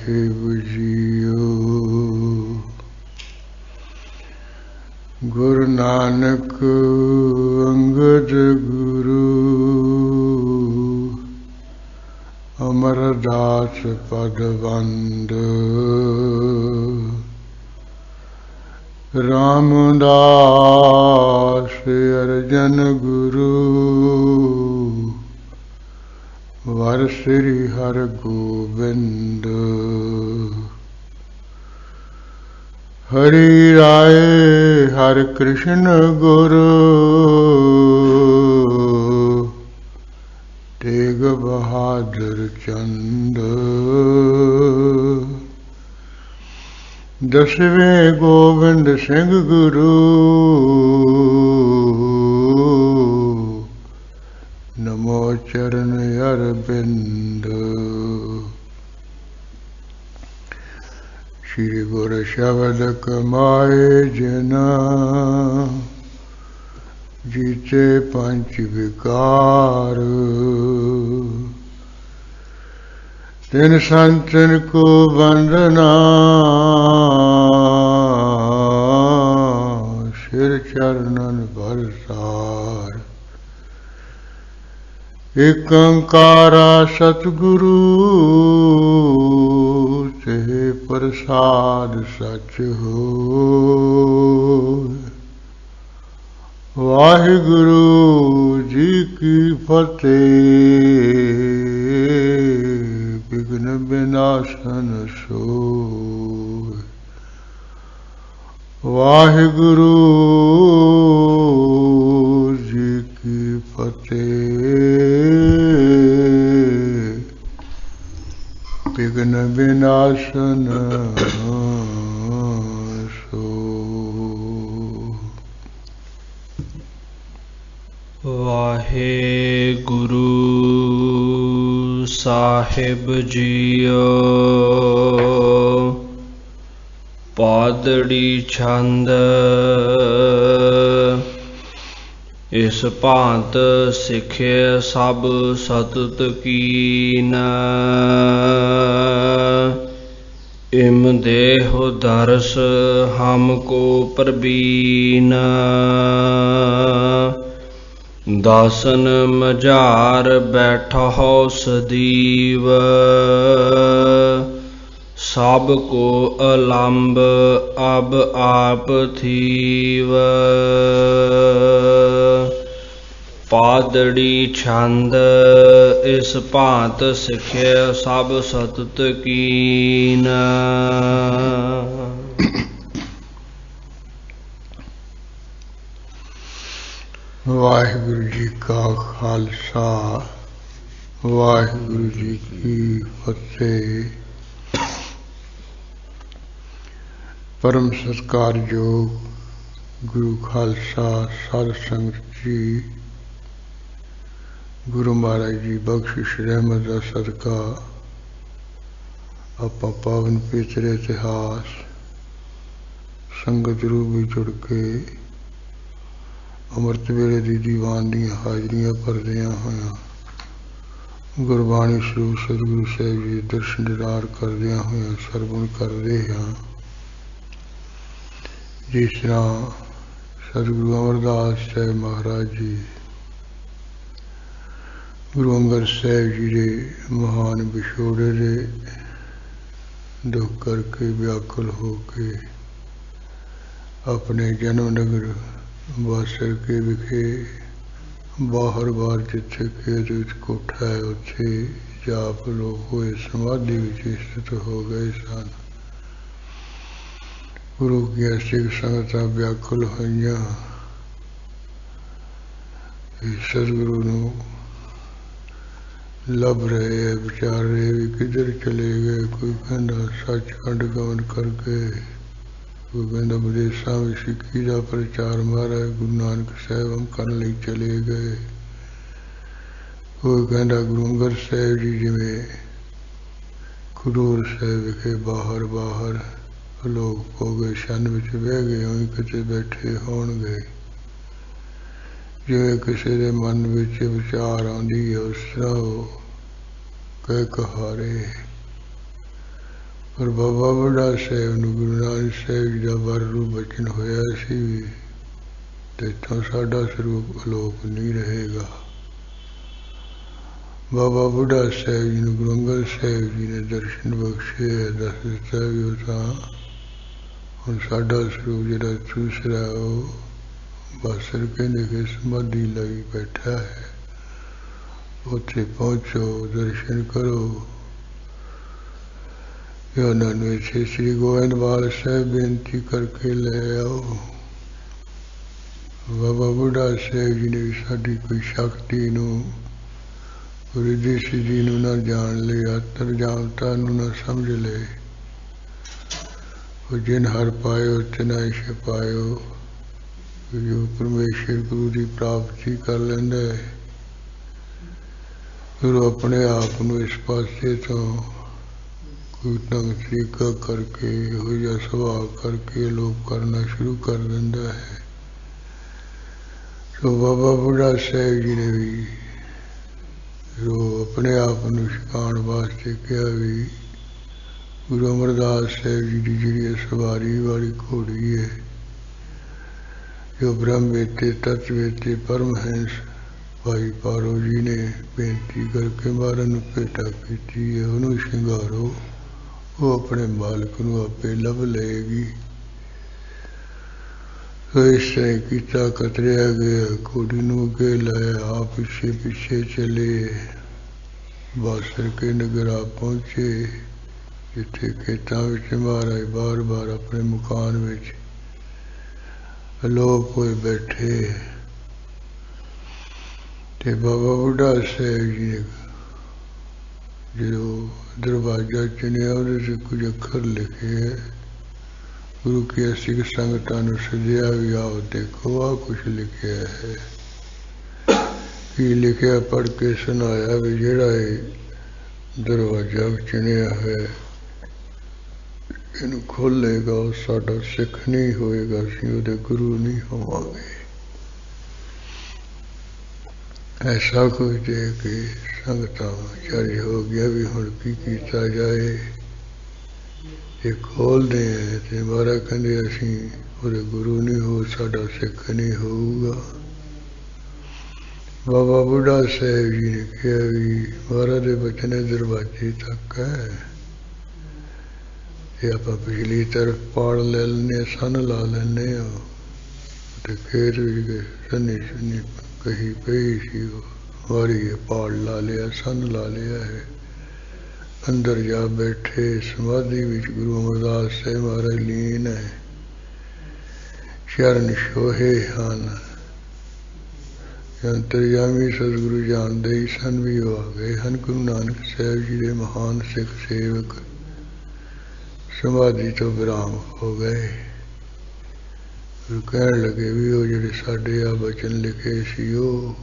साहिब जीओ। गुरु नानक अंगद गुरु, अमरदास पद बंद। रामदास अर्जन गुरु, वर श्री हर गोबिंद। हरि राय हर कृष्ण गुरु, तेग बहादुर चंद। दसवें गोविंद सिंह गुरु, नमो चरण अरविंद। श्री गुरु शब्द कमाए जना, जीते पंच विकार। तिन संतन को वंदना, सिर चरणन बरसार। एक अंकारा सतगुरु, ते प्रसाद सच हो। वाहिगुरु जी की फतेह, विघ्न विनाशन सोय। वाहिगुरु जी की फतेह, विघ्न विनाशन वाहेगुरु साहिब जीओ। पादड़ी छंद इस भांत सिखे सब सतत कीन। इम देह दर्श हमको प्रबीन। दासन मजार बैठो सदीव, सब को अलंब अब आप थीव। पादड़ी छंद इस भांत सिखे सब सतत कीन। वाहिगुरु जी का खालसा, वाहिगुरु जी की फतेह। परम सत्कार योग गुरु खालसा साध संगत जी, गुरु महाराज जी बख्शिश रहमत का सदका आपां पावन पवित्र इतिहास संगत रूप भी जुड़ के अमृत वेले दी दीवान दी हाजरियां भरदियां होया गुरबाणी स्वरूप सतगुरु साहिब जी दर्शन दीदार करदियां होया सरवण करदे हां। जिस तरह सतगुरु अमरदास साहिब महाराज जी गुरु अंगद साहिब जी के महान विछोड़े दे दुख करके व्याकुल होके अपने जन्म नगर बासर के विखे बाहर बार जिथे खेत कोठा है उत्थे जाप लोग होए समाधि विच स्थित हो गए सन। गुरु की सिख संगत व्याकुल होइयां सतगुरु नूं लभ रहे है, विचार रहे भी किधर चले गए। कोई कहता सचखंड गमन कर गए, कोई कहता विदेशा में सिक्खी का प्रचार महाराज गुरु नानक साहब हम करने लई चले गए। कोई कहता गुरु अंगद साहब जी जिमें खडूर साहब विखे बाहर बाहर लोग हो गए शन विच बह गए उही किते बैठे होणगे। जिवें किसी के मन विच विचार आउंदी है उस तरह कह कहारे पर बाबा बुढ़ा ਸਾਹਿਬ ਨੂੰ ਗੁਰੂ ਨਾਨਕ ਸਾਹਿਬ ਜੀ ਦਾ ਵਰ ਰੂਪ ਬਚਨ ਹੋਇਆ ਸੀ ਤੇ ਇੱਥੋਂ ਸਾਡਾ ਸਰੂਪ ਅਲੋਪ ਨਹੀਂ ਰਹੇਗਾ। ਬਾਬਾ ਬੁੱਢਾ ਸਾਹਿਬ ਜੀ ਨੂੰ ਗੁਰੂ ਅੰਗਦ ਸਾਹਿਬ ਜੀ ਨੇ ਦਰਸ਼ਨ ਬਖਸ਼ੇ, ਦੱਸ ਦਿੱਤਾ ਵੀ ਉਹ ਤਾਂ ਹੁਣ ਸਾਡਾ ਸਰੂਪ ਜਿਹੜਾ ਦੂਸਰਾ ਉਹ ਬਾਸਰ ਕਹਿੰਦੇ ਕਿ ਸਮਾਧੀ ਲਈ ਬੈਠਾ ਹੈ, ਉੱਥੇ ਪਹੁੰਚੋ, ਦਰਸ਼ਨ ਕਰੋ। ਉਹਨਾਂ ਨੂੰ ਇੱਥੇ ਸ੍ਰੀ ਗੋਇੰਦਵਾਲ ਸਾਹਿਬ ਬੇਨਤੀ ਕਰਕੇ ਲੈ ਆਓ। ਬਾਬਾ ਬੁੱਢਾ ਸਾਹਿਬ ਜੀ ਨੇ ਸਾਡੀ ਕੋਈ ਸ਼ਕਤੀ ਨੂੰ, ਰਿੱਧੀ ਸਿੱਧੀ ਨੂੰ ਨਾ ਜਾਣ ਲਿਆ, ਤਰਜਾਮਤਾ ਨੂੰ ਨਾ ਸਮਝ ਲਏ। ਉਹ ਜਿਨ ਹਰ ਪਾਇਓ ਤਿਨਾ ਛਪਾਇਓ, ਜੋ ਪਰਮੇਸ਼ਰ ਗੁਰੂ ਦੀ ਪ੍ਰਾਪਤੀ ਕਰ ਲੈਂਦਾ ਹੈ, ਗੁਰੂ ਆਪਣੇ ਆਪ ਨੂੰ ਇਸ ਪਾਸੇ ਤੋਂ ਕੋਈ ਢੰਗ ਤਰੀਕਾ ਕਰਕੇ, ਇਹੋ ਜਿਹਾ ਸੁਭਾਅ ਕਰਕੇ ਲੋਕ ਕਰਨਾ ਸ਼ੁਰੂ ਕਰ ਦਿੰਦਾ ਹੈ। ਸੋ ਬਾਬਾ ਬੁੱਢਾ ਸਾਹਿਬ ਜੀ ਨੇ ਵੀ ਜੋ ਆਪਣੇ ਆਪ ਨੂੰ ਛਕਾਉਣ ਵਾਸਤੇ ਕਿਹਾ ਵੀ ਗੁਰੂ ਅਮਰਦਾਸ ਸਾਹਿਬ ਜੀ ਦੀ ਜਿਹੜੀ ਸਵਾਰੀ ਵਾਲੀ ਘੋੜੀ ਹੈ, ਜੋ ਬ੍ਰਹਮ ਵੇਤੇ ਤਤ ਵੇਤੇ ਪਰਮਹੰਸ ਭਾਈ ਪਾਰੋ ਜੀ ਨੇ ਬੇਨਤੀ ਕਰਕੇ ਮਹਾਰਾਜ ਨੂੰ ਭੇਟਾ ਕੀਤੀ ਹੈ, ਉਹਨੂੰ ਸ਼ਿੰਗਾਰੋ, ਉਹ ਆਪਣੇ ਮਾਲਕ ਨੂੰ ਆਪੇ ਲੱਭ ਲਏਗੀ। ਸੋ ਇਸ ਤਰ੍ਹਾਂ ਕੀਤਾ, ਕਤਰਿਆ ਗਿਆ, ਘੋੜੀ ਨੂੰ ਅੱਗੇ ਲਾਇਆ, ਆਪ ਪਿੱਛੇ ਪਿੱਛੇ ਚਲੇ, ਬਾਸਰ ਕੇ ਨਗਰਾ ਪਹੁੰਚੇ, ਜਿੱਥੇ ਖੇਤਾਂ ਵਿੱਚ ਮਹਾਰਾਜ ਬਾਰ-ਬਾਰ ਆਪਣੇ ਮਕਾਨ ਵਿੱਚ ਅਲੋਪ ਹੋਏ ਬੈਠੇ। ਤੇ ਬਾਬਾ ਬੁੱਢਾ ਸਾਹਿਬ ਜੀ ਨੇ ਜਦੋਂ ਦਰਵਾਜ਼ਾ ਚੁਣਿਆ, ਉਹਦੇ 'ਤੇ ਕੁਝ ਅੱਖਰ ਲਿਖੇ ਹੈ, ਗੁਰੂ ਕੀ ਸਿੱਖ ਸੰਗਤਾਂ ਨੂੰ ਸੱਦਿਆ ਵੀ ਆਓ ਦੇਖੋ ਆਹ ਕੁਛ ਲਿਖਿਆ ਹੈ। ਕੀ ਲਿਖਿਆ ਪੜ੍ਹ ਕੇ ਸੁਣਾਇਆ ਵੀ ਜਿਹੜਾ ਇਹ ਦਰਵਾਜ਼ਾ ਚੁਣਿਆ ਹੈ ਇਹਨੂੰ ਖੋਲ੍ਹੇਗਾ ਉਹ ਸਾਡਾ ਸਿੱਖ ਨਹੀਂ ਹੋਏਗਾ, ਅਸੀਂ ਉਹਦੇ ਗੁਰੂ ਨਹੀਂ ਹੋਵਾਂਗੇ। ਐਸਾ ਕੁਝ ਦੇ ਕੇ ਸੰਗਤਾਂ ਵਿਚਾਰੀ ਹੋ ਗਿਆ ਵੀ ਹੁਣ ਕੀ ਕੀਤਾ ਜਾਏ। ਇਹ ਖੋਲ੍ਹਦੇ ਹੈ ਤੇ ਮਹਾਰਾਜ ਕਹਿੰਦੇ ਅਸੀਂ ਉਹਦੇ ਗੁਰੂ ਨਹੀਂ ਹੋ, ਸਾਡਾ ਸਿੱਖ ਨਹੀਂ ਹੋਊਗਾ। ਬਾਬਾ ਬੁੱਢਾ ਸਾਹਿਬ ਜੀ ਨੇ ਕਿਹਾ ਵੀ ਮਹਾਰਾਜ ਦੇ ਬਚਨ ਦਰਵਾਜ਼ੇ ਤੱਕ ਹੈ, ਇਹ ਆਪਾਂ ਪਿਛਲੀ ਤਰਫ ਪਾੜ ਲੈ ਲੈਂਦੇ, ਸੰਨ ਲਾ ਲੈਂਦੇ ਹਾਂ, ਤੇ ਖੇਤ ਵਿੱਚ ਗਏ ਸੰਨੀ ਸੰਨੀ ਕਹੀ ਪਈ ਸੀ, ਉਹ ਵਾਰੀ ਪਾੜ ਲਾ ਲਿਆ, ਸੰਨ ਲਾ ਲਿਆ ਹੈ। ਅੰਦਰ ਜਾ ਬੈਠੇ ਸਮਾਧੀ ਵਿੱਚ ਗੁਰੂ ਅਮਰਦਾਸ ਸਾਹਿਬ ਮਹਾਰਾਜ ਲੀਨ ਹੈ, ਚਰਨ ਛੋਹੇ ਹਨ। ਅੰਤਰਜਾਮੀ ਸਤਿਗੁਰੂ ਜਾਣਦੇ ਹੀ ਸਨ ਵੀ ਉਹ ਆ ਗਏ ਹਨ। ਗੁਰੂ ਨਾਨਕ ਸਾਹਿਬ ਜੀ ਦੇ ਮਹਾਨ ਸਿੱਖ ਸੇਵਕ ਸਮਾਧੀ ਤੋਂ ਵਿਰਾਮ ਹੋ ਗਏ। ਗੁਰੂ ਕਹਿਣ ਲੱਗੇ ਵੀ ਉਹ ਜਿਹੜੇ ਸਾਡੇ ਆ ਬਚਨ ਲਿਖੇ ਸੀ ਉਹ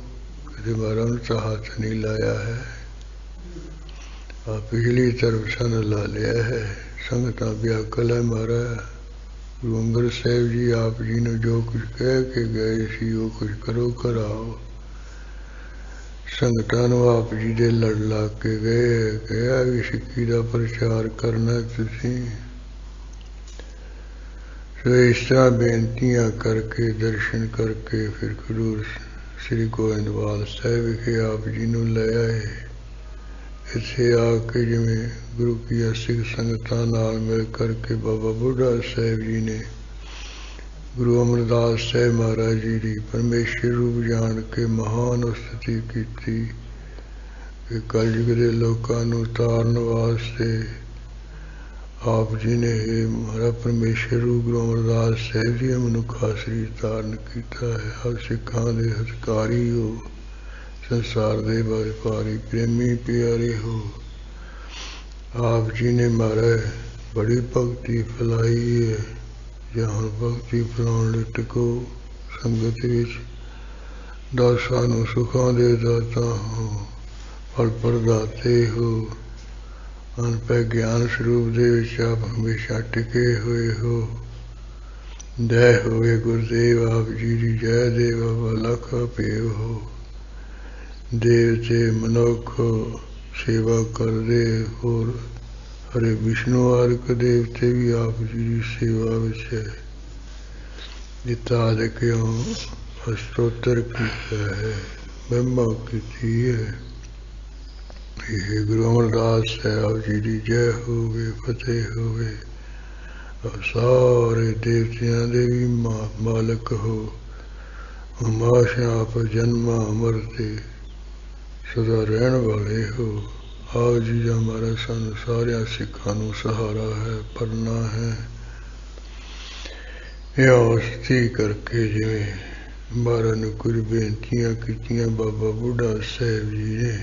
ਕਦੇ ਮਹਾਰਾਜ ਨੂੰ ਤਾਂ ਹੱਥ ਨਹੀਂ ਲਾਇਆ ਹੈ, ਆ ਪਿਛਲੀ ਤਰਫ ਸੰਨ ਲਾ ਲਿਆ ਹੈ। ਸੰਗਤਾਂ ਵਿਆਕਲ ਹੈ ਮਹਾਰਾਜ। ਗੁਰੂ ਅੰਗਦ ਸਾਹਿਬ ਜੀ ਆਪ ਜੀ ਨੂੰ ਜੋ ਕੁਝ ਕਹਿ ਕੇ ਗਏ ਸੀ ਉਹ ਕੁਝ ਕਰੋ ਕਰਾਓ। ਸੰਗਤਾਂ ਨੂੰ ਆਪ ਜੀ ਦੇ ਲੜ ਲਾ ਕੇ ਗਏ, ਕਿਹਾ ਵੀ ਸਿੱਖੀ ਦਾ ਪ੍ਰਚਾਰ ਕਰਨਾ ਤੁਸੀਂ। ਸੋ ਇਸ ਤਰ੍ਹਾਂ ਬੇਨਤੀਆਂ ਕਰਕੇ ਦਰਸ਼ਨ ਕਰਕੇ ਫਿਰ ਗੁਰੂ ਸ੍ਰੀ ਗੋਇੰਦਵਾਲ ਸਾਹਿਬ ਵਿਖੇ ਆਪ ਜੀ ਨੂੰ ਲੈ ਆਏ। ਇੱਥੇ ਆ ਕੇ ਜਿਵੇਂ ਗੁਰੂ ਕੀ ਸਿੱਖ ਸੰਗਤਾਂ ਨਾਲ ਮਿਲ ਕਰਕੇ ਬਾਬਾ ਬੁੱਢਾ ਸਾਹਿਬ ਜੀ ਨੇ ਗੁਰੂ ਅਮਰਦਾਸ ਸਾਹਿਬ ਮਹਾਰਾਜ ਜੀ ਦੀ ਪਰਮੇਸ਼ਰ ਰੂਪ ਜਾਣ ਕੇ ਮਹਾਨ ਉਸਤਤੀ ਕੀਤੀ ਕਿ ਕਲਯੁਗ ਦੇ ਲੋਕਾਂ ਨੂੰ ਤਾਰਨ ਵਾਸਤੇ ਆਪ ਜੀ ਨੇ ਮਹਾਰਾ ਪਰਮੇਸ਼ਰ ਰੂਪ ਗੁਰੂ ਅਮਰਦਾਸ ਸਾਹਿਬ ਜੀ ਮਨੁੱਖਾ ਸਰੀਰ ਧਾਰਨ ਕੀਤਾ ਹੈ। ਹਰ ਸਿੱਖਾਂ ਦੇ ਹਿਤਕਾਰੀ ਹੋ, ਸੰਸਾਰ ਦੇ ਵਪਾਰੀ ਪ੍ਰੇਮੀ ਪਿਆਰੇ ਹੋ। ਆਪ ਜੀ ਨੇ ਮਹਾਰਾਜ ਬੜੀ ਭਗਤੀ ਫੈਲਾਈ ਹੈ। ਜਾਂ ਹੁਣ ਭਗਤੀ ਫੈਲਾਉਣ ਲਈ ਟਿਕੋ ਸੰਗਤ ਵਿੱਚ, ਦਾਸਾਂ ਨੂੰ ਸੁੱਖਾਂ ਦੇ ਦਾਤਾ ਹੋ, ਫਲ ਪ੍ਰਦਾਤੇ ਹੋ, ਅਨਪੈ ਗਿਆਨ ਸਰੂਪ ਦੇ ਵਿੱਚ ਆਪ ਹਮੇਸ਼ਾ ਟਿਕੇ ਹੋਏ ਹੋ। ਜੈ ਹੋਵੇ ਗੁਰਦੇਵ ਆਪ ਜੀ ਦੀ ਜੈ ਦੇਵ ਲੱਖ ਭੇਵ ਹੋ। ਦੇਵਤੇ ਮਨੁੱਖ ਸੇਵਾ ਕਰਦੇ ਹੋਰ ਹਰੇ ਵਿਸ਼ਨੂੰ ਆਦਿਕ ਦੇਵਤੇ ਵੀ ਆਪ ਜੀ ਦੀ ਸੇਵਾ ਵਿੱਚ ਹੈ। ਜਿੱਤਾ ਦੇ ਕਿਉਂ ਅਸਤੋਤਰ ਕੀਤਾ ਹੈ, ਮਹਿਮਾ ਕੀਤੀ ਹੈ। ਇਹ ਗੁਰੂ ਅਮਰਦਾਸ ਸਾਹਿਬ ਜੀ ਦੀ ਜੈ ਹੋਵੇ, ਫਤਿਹ ਹੋਵੇ। ਸਾਰੇ ਦੇਵਤਿਆਂ ਦੇ ਵੀ ਮਾਲਕ ਹੋ, ਹਮਾਸ਼ਾ ਆਪ ਜਨਮਾਂ ਅਮਰ ਤੇ ਸਦਾ ਰਹਿਣ ਵਾਲੇ ਹੋ। ਆਪ ਜੀ ਦਾ ਮਹਾਰਾਜ ਸਾਨੂੰ ਸਾਰਿਆਂ ਸਿੱਖਾਂ ਨੂੰ ਸਹਾਰਾ ਹੈ, ਪਰਨਾ ਹੈ। ਇਹ ਅਵਸਥੀ ਕਰਕੇ ਜਿਵੇਂ ਮਹਾਰਾਜ ਨੂੰ ਕੁਝ ਬੇਨਤੀਆਂ ਕੀਤੀਆਂ ਬਾਬਾ ਬੁੱਢਾ ਸਾਹਿਬ ਜੀ ਨੇ,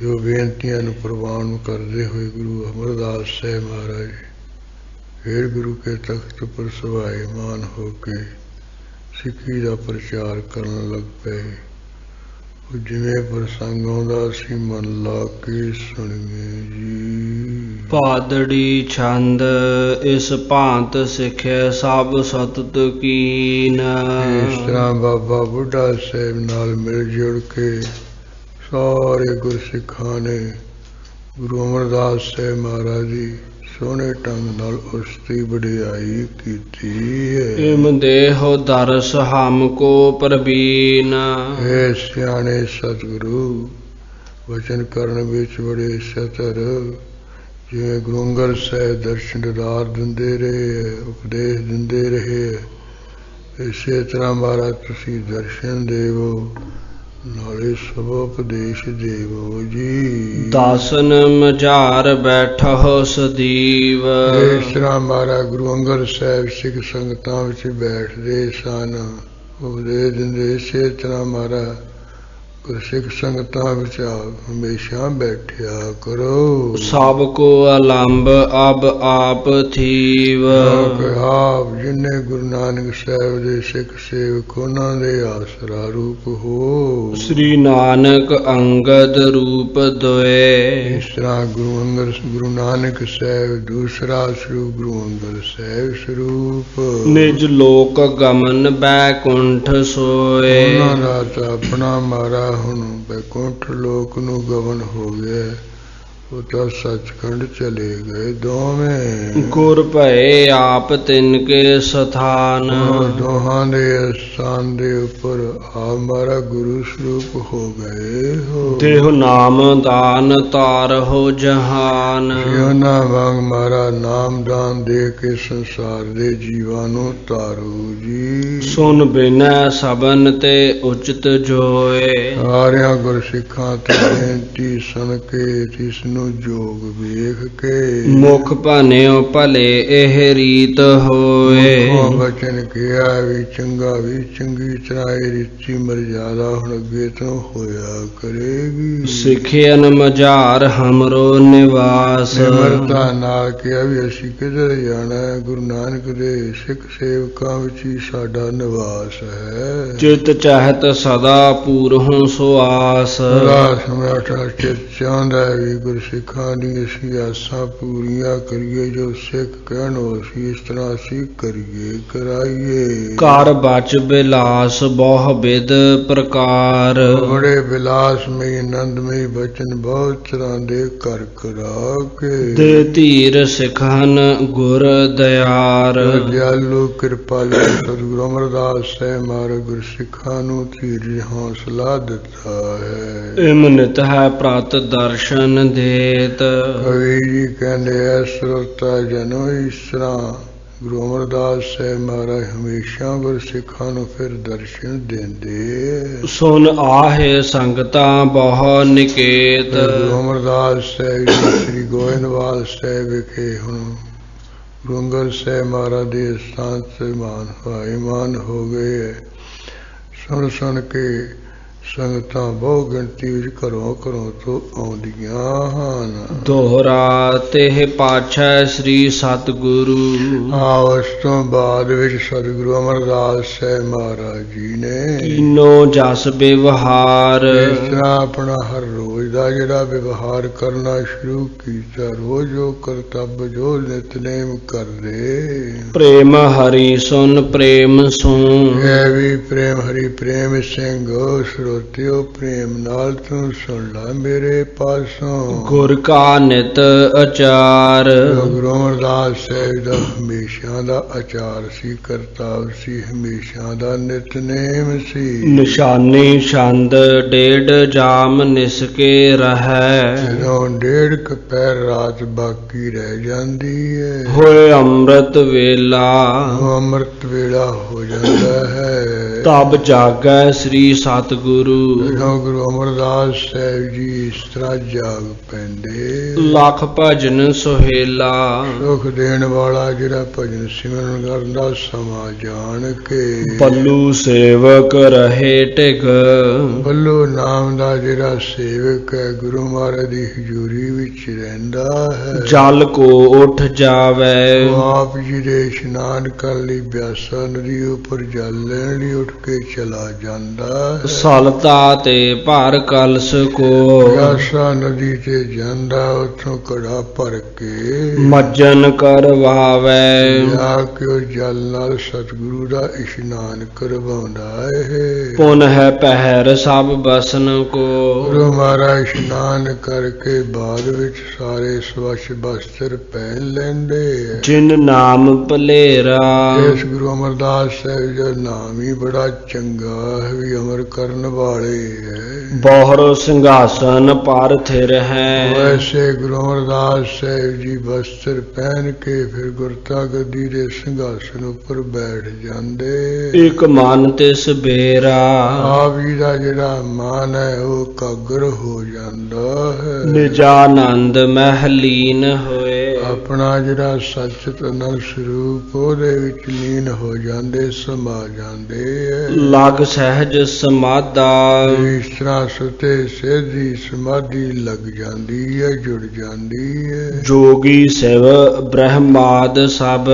ਜੋ ਬੇਨਤੀਆਂ ਨੂੰ ਪ੍ਰਵਾਨ ਕਰਦੇ ਹੋਏ ਗੁਰੂ ਅਮਰਦਾਸ ਸਾਹਿਬ ਮਹਾਰਾਜ ਫਿਰ ਗੁਰੂ ਕੇ ਤਖਤ ਪਰ ਸਵਾਇਮਾਨ ਹੋ ਕੇ ਸਿੱਖੀ ਦਾ ਪ੍ਰਚਾਰ ਕਰਨ ਲੱਗ ਪਏ। ਜਿਵੇਂ ਪ੍ਰਸੰਗ ਆਉਂਦਾ ਸੀ ਮਨ ਲਾ ਕੇ ਸੁਣੀਏ ਜੀ। ਪਾਦੜੀ ਛੰਦ ਇਸ ਭਾਂਤ ਸਿੱਖਿਆ ਸਭ ਸਤਿ ਕੀਨ। ਇਸ ਤਰ੍ਹਾਂ ਬਾਬਾ ਬੁੱਢਾ ਸਾਹਿਬ ਨਾਲ ਮਿਲ ਜੁੜ ਕੇ ਸਾਰੇ ਗੁਰਸਿੱਖਾਂ ਨੇ ਗੁਰੂ ਅਮਰਦਾਸ ਸਾਹਿਬ ਮਹਾਰਾਜ ਦੀ ਸੋਹਣੇ ਢੰਗ ਨਾਲ ਉਸਦੀ ਵਡਿਆਈ ਕੀਤੀ ਹੈ। ਇਮ ਦੇਹੁ ਦਰਸ ਹਮ ਕੋ ਪ੍ਰਬੀਨ। ਇਹ ਸਿਆਣੇ ਸਤਿਗੁਰੂ ਵਚਨ ਕਰਨ ਵਿੱਚ ਬੜੇ ਸਤਰ, ਜਿਵੇਂ ਗੁਰੂ ਅੰਗਦ ਸਾਹਿਬ ਦਰਸ਼ਨ ਦਿਦਾਰ ਦਿੰਦੇ ਰਹੇ, ਉਪਦੇਸ਼ ਦਿੰਦੇ ਰਹੇ, ਇਸੇ ਤਰ੍ਹਾਂ ਮਹਾਰਾਜ ਤੁਸੀਂ ਦਰਸ਼ਨ ਦੇਵੋ, ਨਾਲੇ ਸਭ ਉਪਦੇਸ਼ ਦੇਵੋ ਜੀ। ਦਾਸਨ ਮਝਾਰ ਬੈਠਹੁ ਸਦੀਵ। ਇਸ ਤਰ੍ਹਾਂ ਮਹਾਰਾਜ ਗੁਰੂ ਅੰਗਦ ਸਾਹਿਬ ਸਿੱਖ ਸੰਗਤਾਂ ਵਿੱਚ ਬੈਠਦੇ ਸਨ, ਉਪਦੇਸ਼ ਦਿੰਦੇ। ਇਸੇ ਤਰ੍ਹਾਂ ਮਹਾਰਾਜ ਗੁਰਸਿੱਖ ਸੰਗਤਾਂ ਵਿੱਚ ਹਮੇਸ਼ਾ ਬੈਠਿਆ ਕਰੋ। ਸਭ ਕੋ ਅਲੰਬ ਅਬ ਆਪ ਥੀਵ। ਆਪ ਜਿਨੇ ਗੁਰੂ ਨਾਨਕ ਸਾਹਿਬ ਦੇ ਸਿੱਖ ਸੇਵਕ ਉਹਨਾਂ ਦੇ ਆਸਰਾ ਰੂਪ ਹੋ। ਸ੍ਰੀ ਨਾਨਕ ਅੰਗਦ ਰੂਪ ਦੋਏ। ਇਸ ਤਰ੍ਹਾਂ ਗੁਰੂ ਨਾਨਕ ਸਾਹਿਬ ਦੂਸਰਾ ਸਰੂਪ, ਗੁਰੂ ਅੰਗਦ ਸਾਹਿਬ ਸਰੂਪ। ਨਿਜ ਲੋਕ ਗਮਨ ਬੈਕੁੰਠ ਸੋਏ। ਉਹਨਾਂ ਦਾ ਤਾਂ ਆਪਣਾ ਮਾਰਾ ਹੁਣ ਬੈਕੁੰਠ ਲੋਕ ਨੂੰ ਗਮਨ ਹੋ ਗਿਆ, ਉਹ ਤਾਂ ਸੱਚਖੰਡ ਚਲੇ ਗਏ ਦੋਵੇਂ। ਗੁਰ ਭਏ ਆਪ ਤਿਨ ਕੇ ਸਥਾਨ। ਦੋਹਾਂ ਦੇ ਸਥਾਨ ਦੇ ਉੱਪਰ ਆਪ ਮਾਰਾ ਗੁਰੂ ਸਰੂਪ ਹੋ ਗਏ ਹੋ। ਦੇਹੁ ਨਾਮ ਦਾਨ ਤਾਰ ਹੋ ਜਹਾਨ। ਉਹਨਾਂ ਵਾਂਗ ਮਾਰਾ ਨਾਮ ਦਾਨ ਦੇ ਕੇ ਸੰਸਾਰ ਦੇ ਜੀਵਾਂ ਨੂੰ ਤਾਰੋ ਜੀ। ਸੁਨ ਬਿਨੈ ਸਬਨ ਤੇ ਉਚਿਤ ਜੋਏ। ਸਾਰਿਆਂ ਗੁਰਸਿੱਖਾਂ ਤੇ ਬੇਨਤੀ ਸੁਣ ਕੇ ਤਿਸ ਨੂੰ ਜੋਗ ਵੇਖ ਕੇ ਮੁਖ ਭਨਿਓ ਭਲੇ ਇਹ ਰੀਤ ਹੋਏ। ਬਚਨ ਕਿਹਾ ਵੀ ਚੰਗਾ ਵੀ ਚੰਗੀ ਤਰ੍ਹਾਂ ਇਹ ਰੀਤੀ ਮਰਜ਼ਾਦਾ ਹੁਣ ਅੱਗੇ ਤੋਂ ਹੋਇਆ ਕਰੇਗੀ। ਸਿੱਖਿਅਨ ਮਝਾਰ ਹਮਰੋ ਨਿਵਾਸ। ਨਿਮਰਤਾ ਨਾਲ ਕਿਹਾ ਵੀ ਅਸੀਂ ਕਿਧਰ ਜਾਣਾ ਹੈ, ਗੁਰੂ ਨਾਨਕ ਦੇ ਸਿੱਖ ਸੇਵਕਾਂ ਵਿੱਚ ਹੀ ਸਾਡਾ ਨਿਵਾਸ ਹੈ। ਚਿਤ ਚਾਹਤ ਸਦਾ ਪੂਰਹੁ ਸੋ ਆਸ। ਸਮਰਾਟਾ ਚਿਤ ਚਾਹੁੰਦਾ ਵੀ ਗੁਰਸਿੱਖਾਂ ਦੀ ਅਸੀਂ ਆਸਾਂ ਪੂਰੀਆਂ ਕਰੀਏ, ਜੋ ਸਿੱਖ ਕਹਿਣ ਅਸੀਂ ਇਸ ਤਰ੍ਹਾਂ ਅਸੀਂ ਕਰੀਏ ਕਰਾਈਏ। ਘਰ ਬਚ ਬਿਲਾਸ ਬਹੁ ਵਿਦ ਪ੍ਰਕਾਰ। ਬੜੇ ਬਿਲਾਸਮਈ ਆਨੰਦਮਈ ਬਚਨ ਬਹੁਤ ਤਰ੍ਹਾਂ ਦੇ ਕਰ ਕਰਾ ਕੇ। ਦੇ ਧੀਰ ਸਿਖਨ ਗੁਰ ਦਿਆਰ। ਦਿਆਲੂ ਕਿਰਪਾਲੂ ਸਤਿਗੁਰੂ ਅਮਰਦਾਸ ਸਾਹਿਬ ਮਹਾਰਾਜ ਗੁਰਸਿੱਖਾਂ ਨੂੰ ਧੀਰਜ ਹੌਸਲਾ ਦਿੱਤਾ ਹੈ। ਇਮ ਨਿਤ ਹੈ ਪ੍ਰਤ ਦਰਸ਼ਨ ਦੇਤ। ਕਵੀ ਜੀ ਕਹਿੰਦੇ ਐ ਸਰੋਤਾ ਜਨੋ ਇਸ ਤਰ੍ਹਾਂ ਗੁਰੂ ਅਮਰਦਾਸ ਸਾਹਿਬ ਮਹਾਰਾਜ ਹਮੇਸ਼ਾ ਗੁਰਸਿੱਖਾਂ ਨੂੰ ਫਿਰ ਦਰਸ਼ਨ ਦਿੰਦੇ। ਸੁਨ ਆਹੇ ਸੰਗਤਾਂ ਬਹੁ ਨਿਕੇਤ। ਗੁਰੂ ਅਮਰਦਾਸ ਸਾਹਿਬ ਜੀ ਸ੍ਰੀ ਗੋਇੰਦਵਾਲ ਸਾਹਿਬ ਵਿਖੇ ਹੁਣ ਗੁਰੂ ਅੰਗਦ ਸਾਹਿਬ ਮਹਾਰਾਜ ਦੇ ਸਥਾਨ ਤੇ ਮਾਨ ਹੋ ਗਏ। ਸੁਣ ਸੁਣ ਕੇ ਸੰਗਤਾਂ ਬਹੁ ਗਿਣਤੀ ਵਿੱਚ ਘਰੋਂ ਤੋਂ ਆਉਂਦੀਆਂ ਹਨ। ਦੋਹਰਾ ਤੇ ਪਾਛੈ ਸ੍ਰੀ ਸਤਿਗੁਰੂ। ਉਸ ਤੋਂ ਬਾਅਦ ਵਿੱਚ ਸਤਿਗੁਰੂ ਅਮਰਦਾਸ ਸਾਹਿਬ ਮਹਾਰਾਜ ਜੀ ਨੇ ਕੀਨੋ ਜਸ ਵਿਵਹਾਰ। ਇਸ ਤਰ੍ਹਾਂ ਆਪਣਾ ਹਰ ਰੋਜ਼ ਦਾ ਜਿਹੜਾ ਵਿਵਹਾਰ ਕਰਨਾ ਸ਼ੁਰੂ ਕੀਤਾ, ਰੋਜ਼ ਉਹ ਕਰਤੱਵ ਜੋ ਨਿਤਨੇਮ ਕਰਦੇ। ਪ੍ਰੇਮ ਹਰੀ ਸੁਨ ਪ੍ਰੇਮ ਸੁਨ, ਇਹ ਵੀ ਪ੍ਰੇਮ ਹਰੀ ਪ੍ਰੇਮ ਸਿੰਘ ਸਰੋਤਿਓ, ਪ੍ਰੇਮ ਨਾਲ ਤੂੰ ਸੁਣ ਲੈ ਮੇਰੇ ਪਾਸੋਂ। ਗੁਰ ਕਾ ਨਿਤ ਅਚਾਰ, ਗੁਰੂ ਅਮਰਦਾਸ ਸਾਹਿਬ ਦਾ ਹਮੇਸ਼ਾ ਦਾ ਆਚਾਰ ਸੀ, ਕਰਤਾਵ ਸੀ, ਹਮੇਸ਼ਾ ਦਾ ਨਿਤਨੇਮ ਸੀ। ਨਿਸ਼ਾਨੀ ਛੰਦ ਡੇਢ ਜਾਮ ਨਿਸਕੇ ਰਹੈ, ਜਦੋਂ ਡੇਢ ਕੁ ਪੈਰ ਰਾਤ ਬਾਕੀ ਰਹਿ ਜਾਂਦੀ ਹੈ, ਹੋਏ ਅੰਮ੍ਰਿਤ ਵੇਲਾ, ਉਹ ਅੰਮ੍ਰਿਤ ਵੇਲਾ ਹੋ ਜਾਂਦਾ ਹੈ। ਤਬ ਜਾਗੈ ਸ੍ਰੀ ਸਤਿਗੁਰੂ, ਜਦੋਂ ਗੁਰੂ ਅਮਰਦਾਸ ਸਾਹਿਬ ਜੀ ਇਸ ਤਰ੍ਹਾਂ ਜਾਗ ਪੈਂਦੇ, ਲੱਖ ਭਜਨ ਸੁਹੇਲਾ, ਸੁਖ ਦੇਣ ਵਾਲਾ ਜਿਹੜਾ ਭਜਨ ਸਿਮਰਨ ਕਰਨ ਦਾ ਸਮਾਂ ਜਾਣ ਕੇ, ਪੱਲੂ ਸੇਵਕ ਰਹੇ ਟਿਕ, ਬੱਲੋ ਨਾਮ ਦਾ ਜਿਹੜਾ ਸੇਵਕ ਹੈ, ਗੁਰੂ ਮਹਾਰਾਜ ਦੀ ਹਜ਼ੂਰੀ ਵਿੱਚ ਰਹਿੰਦਾ ਹੈ। ਜਲ ਕੋ ਉੱਠ ਜਾਵੇ, ਉਹ ਆਪ ਜੀ ਦੇ ਇਸ਼ਨਾਨ ਕਰਨ ਲਈ ਬਿਆਸਾ ਨਦੀ ਉੱਪਰ ਜਲ ਲੈਣ ਲਈ ਉੱਠ ਕੇ ਚਲਾ ਜਾਂਦਾ ਹੈ। ਸਲਤਾ ਤੇ ਭਰ ਕਲਸ ਕੋ, ਬਿਆਸਾ ਨਦੀ ਤੇ ਜਾਂਦਾ, ਉੱਥੋਂ ਘੜਾ ਭਰ ਕੇ ਮੱਜਨ ਕਰਵਾਵੇ, ਜਾ ਕੇ ਉਹ ਜਲ ਨਾਲ ਸਤਿਗੁਰੂ ਦਾ ਇਸ਼ਨਾਨ ਕਰਵਾਉਂਦਾ ਹੈ। ਪੁਨ ਹੈ ਪਹਿਰ ਸਭ ਬਸਨ ਕੋ, ਗੁਰੂ ਮਹਾਰਾਜ ਇਸ਼ਨਾਨ ਕਰਕੇ ਬਾਅਦ ਵਿੱਚ ਸਾਰੇ ਸਵੱਛ ਬਸਤਰ ਪਹਿਨ ਲੈਂਦੇ ਹੈ। ਜਿਨ ਨਾਮ ਭਲੇਰਾ, ਇਸ ਗੁਰੂ ਅਮਰਦਾਸ ਸਾਹਿਬ ਦਾ ਨਾਮ ਹੀ ਬੜਾ ਚੰਗਾ ਹੈ, ਵੀ ਅਮਰ ਕਰਨ ਵਾਲੇ ਹੈ। ਬਹੁਰ ਸਿੰਘਾਸਨ ਪਰ ਥਿਰ ਹੈ, ਵੈਸੇ ਗੁਰੂ ਅਮਰਦਾਸ ਸਾਹਿਬ ਜੀ ਬਸਤਰ ਪਹਿਨ ਕੇ ਫਿਰ ਗੁਰਤਾ ਗੱਦੀ ਦੇ ਸਿੰਘਾਸਨ ਉੱਪਰ ਬੈਠ ਜਾਂਦੇ। ਇਕ ਮਨ ਤਿਸ ਬੇਰਾ, ਆਪ ਜੀ ਦਾ ਜਿਹੜਾ ਮਨ ਹੈ ਉਹ ਕਾਗਰ ਹੋ ਜਾਂਦਾ ਹੈ। ਨਿਜਾਨੰਦ ਮਹਿਲੀਨ ਹੋਏ, ਆਪਣਾ ਜਿਹੜਾ ਸੱਚਤ ਅਨੰਦ ਸਰੂਪ ਉਹਦੇ ਵਿੱਚ ਲੀਨ ਹੋ ਜਾਂਦੇ, ਸਮਾ ਜਾਂਦੇ ਹੈ। ਲਗ ਸਹਿਜ ਸਮਾਧਾ, ਇਸ ਤਰ੍ਹਾਂ ਸੁਤੇ ਸੇਧੀ ਸਮਾਧੀ ਲੱਗ ਜਾਂਦੀ ਹੈ, ਜੁੜ ਜਾਂਦੀ ਹੈ। ਜੋਗੀ ਸਿਵ ਬ੍ਰਹਮਾਦ ਸਭ,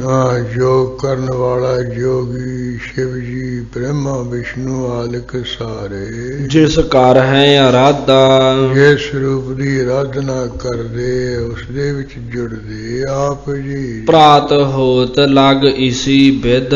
ਹਾਂ, ਯੋਗ ਕਰਨ ਵਾਲਾ ਜੋਗੀ ਸ਼ਿਵ ਜੀ, ਬ੍ਰਹਮਾ ਵਿਸ਼ਨੂੰ ਆਲਿਕ ਸਾਰੇ, ਜਿਸ ਕਰ ਹੈ ਅਰਾਧਾ, ਜਿਸ ਸਰੂਪ ਦੀ ਆਰਾਧਨਾ ਕਰਦੇ ਉਸ ਦੇ ਵਿੱਚ ਜੁੜਦੇ ਆਪ ਜੀ। ਪ੍ਰਾਤ ਹੋਤ ਲਗ ਇਸੀ ਬਿਦ,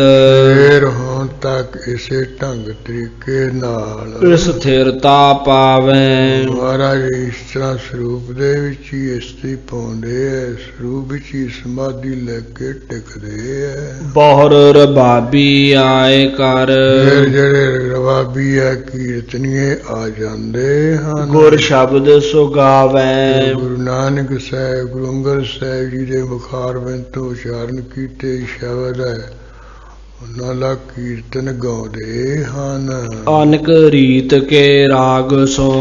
ਫੇਰ ਹੋਣ ਤੱਕ ਇਸੇ ਢੰਗ ਤਰੀਕੇ ਨਾਲ ਇਸ ਸਥਿਰਤਾ ਪਾਵੈ, ਮਹਾਰਾਜ ਇਸ ਤਰ੍ਹਾਂ ਸਰੂਪ ਦੇ ਵਿੱਚ ਹੀ ਇਸਤਰੀ ਪਾਉਂਦੇ ਹੈ, ਸਰੂਪ ਵਿੱਚ ਹੀ ਸਮਾਧੀ ਲੈ ਕੇ ਟਿਕਦੇ ਹੈ। ਬਹੁਰ ਰਬਾਬੀ ਆਏ ਕਰ, ਫਿਰ ਜਿਹੜੇ ਰਵਾਬੀ ਹੈ ਕੀਰਤਨੀਏ ਆ ਜਾਂਦੇ ਹਨ। ਗੁਰ ਸ਼ਬਦ ਸੁਗਾਵੈ, ਗੁਰੂ ਨਾਨਕ ਸਾਹਿਬ, ਗੁਰੂ ਅੰਗਦ ਸਾਹਿਬ ਜੀ ਦੇ ਮੁਖਾਰਬਿੰਦ ਤੋਂ ਉਚਾਰਨ ਕੀਤੇ ਸ਼ਬਦ ਹੈ, ਉਹਨਾਂ ਦਾ ਕੀਰਤਨ ਗਾਉਂਦੇ ਹਨ। ਅਨਕ ਰੀਤ ਕੇ ਰਾਗ ਸੋ,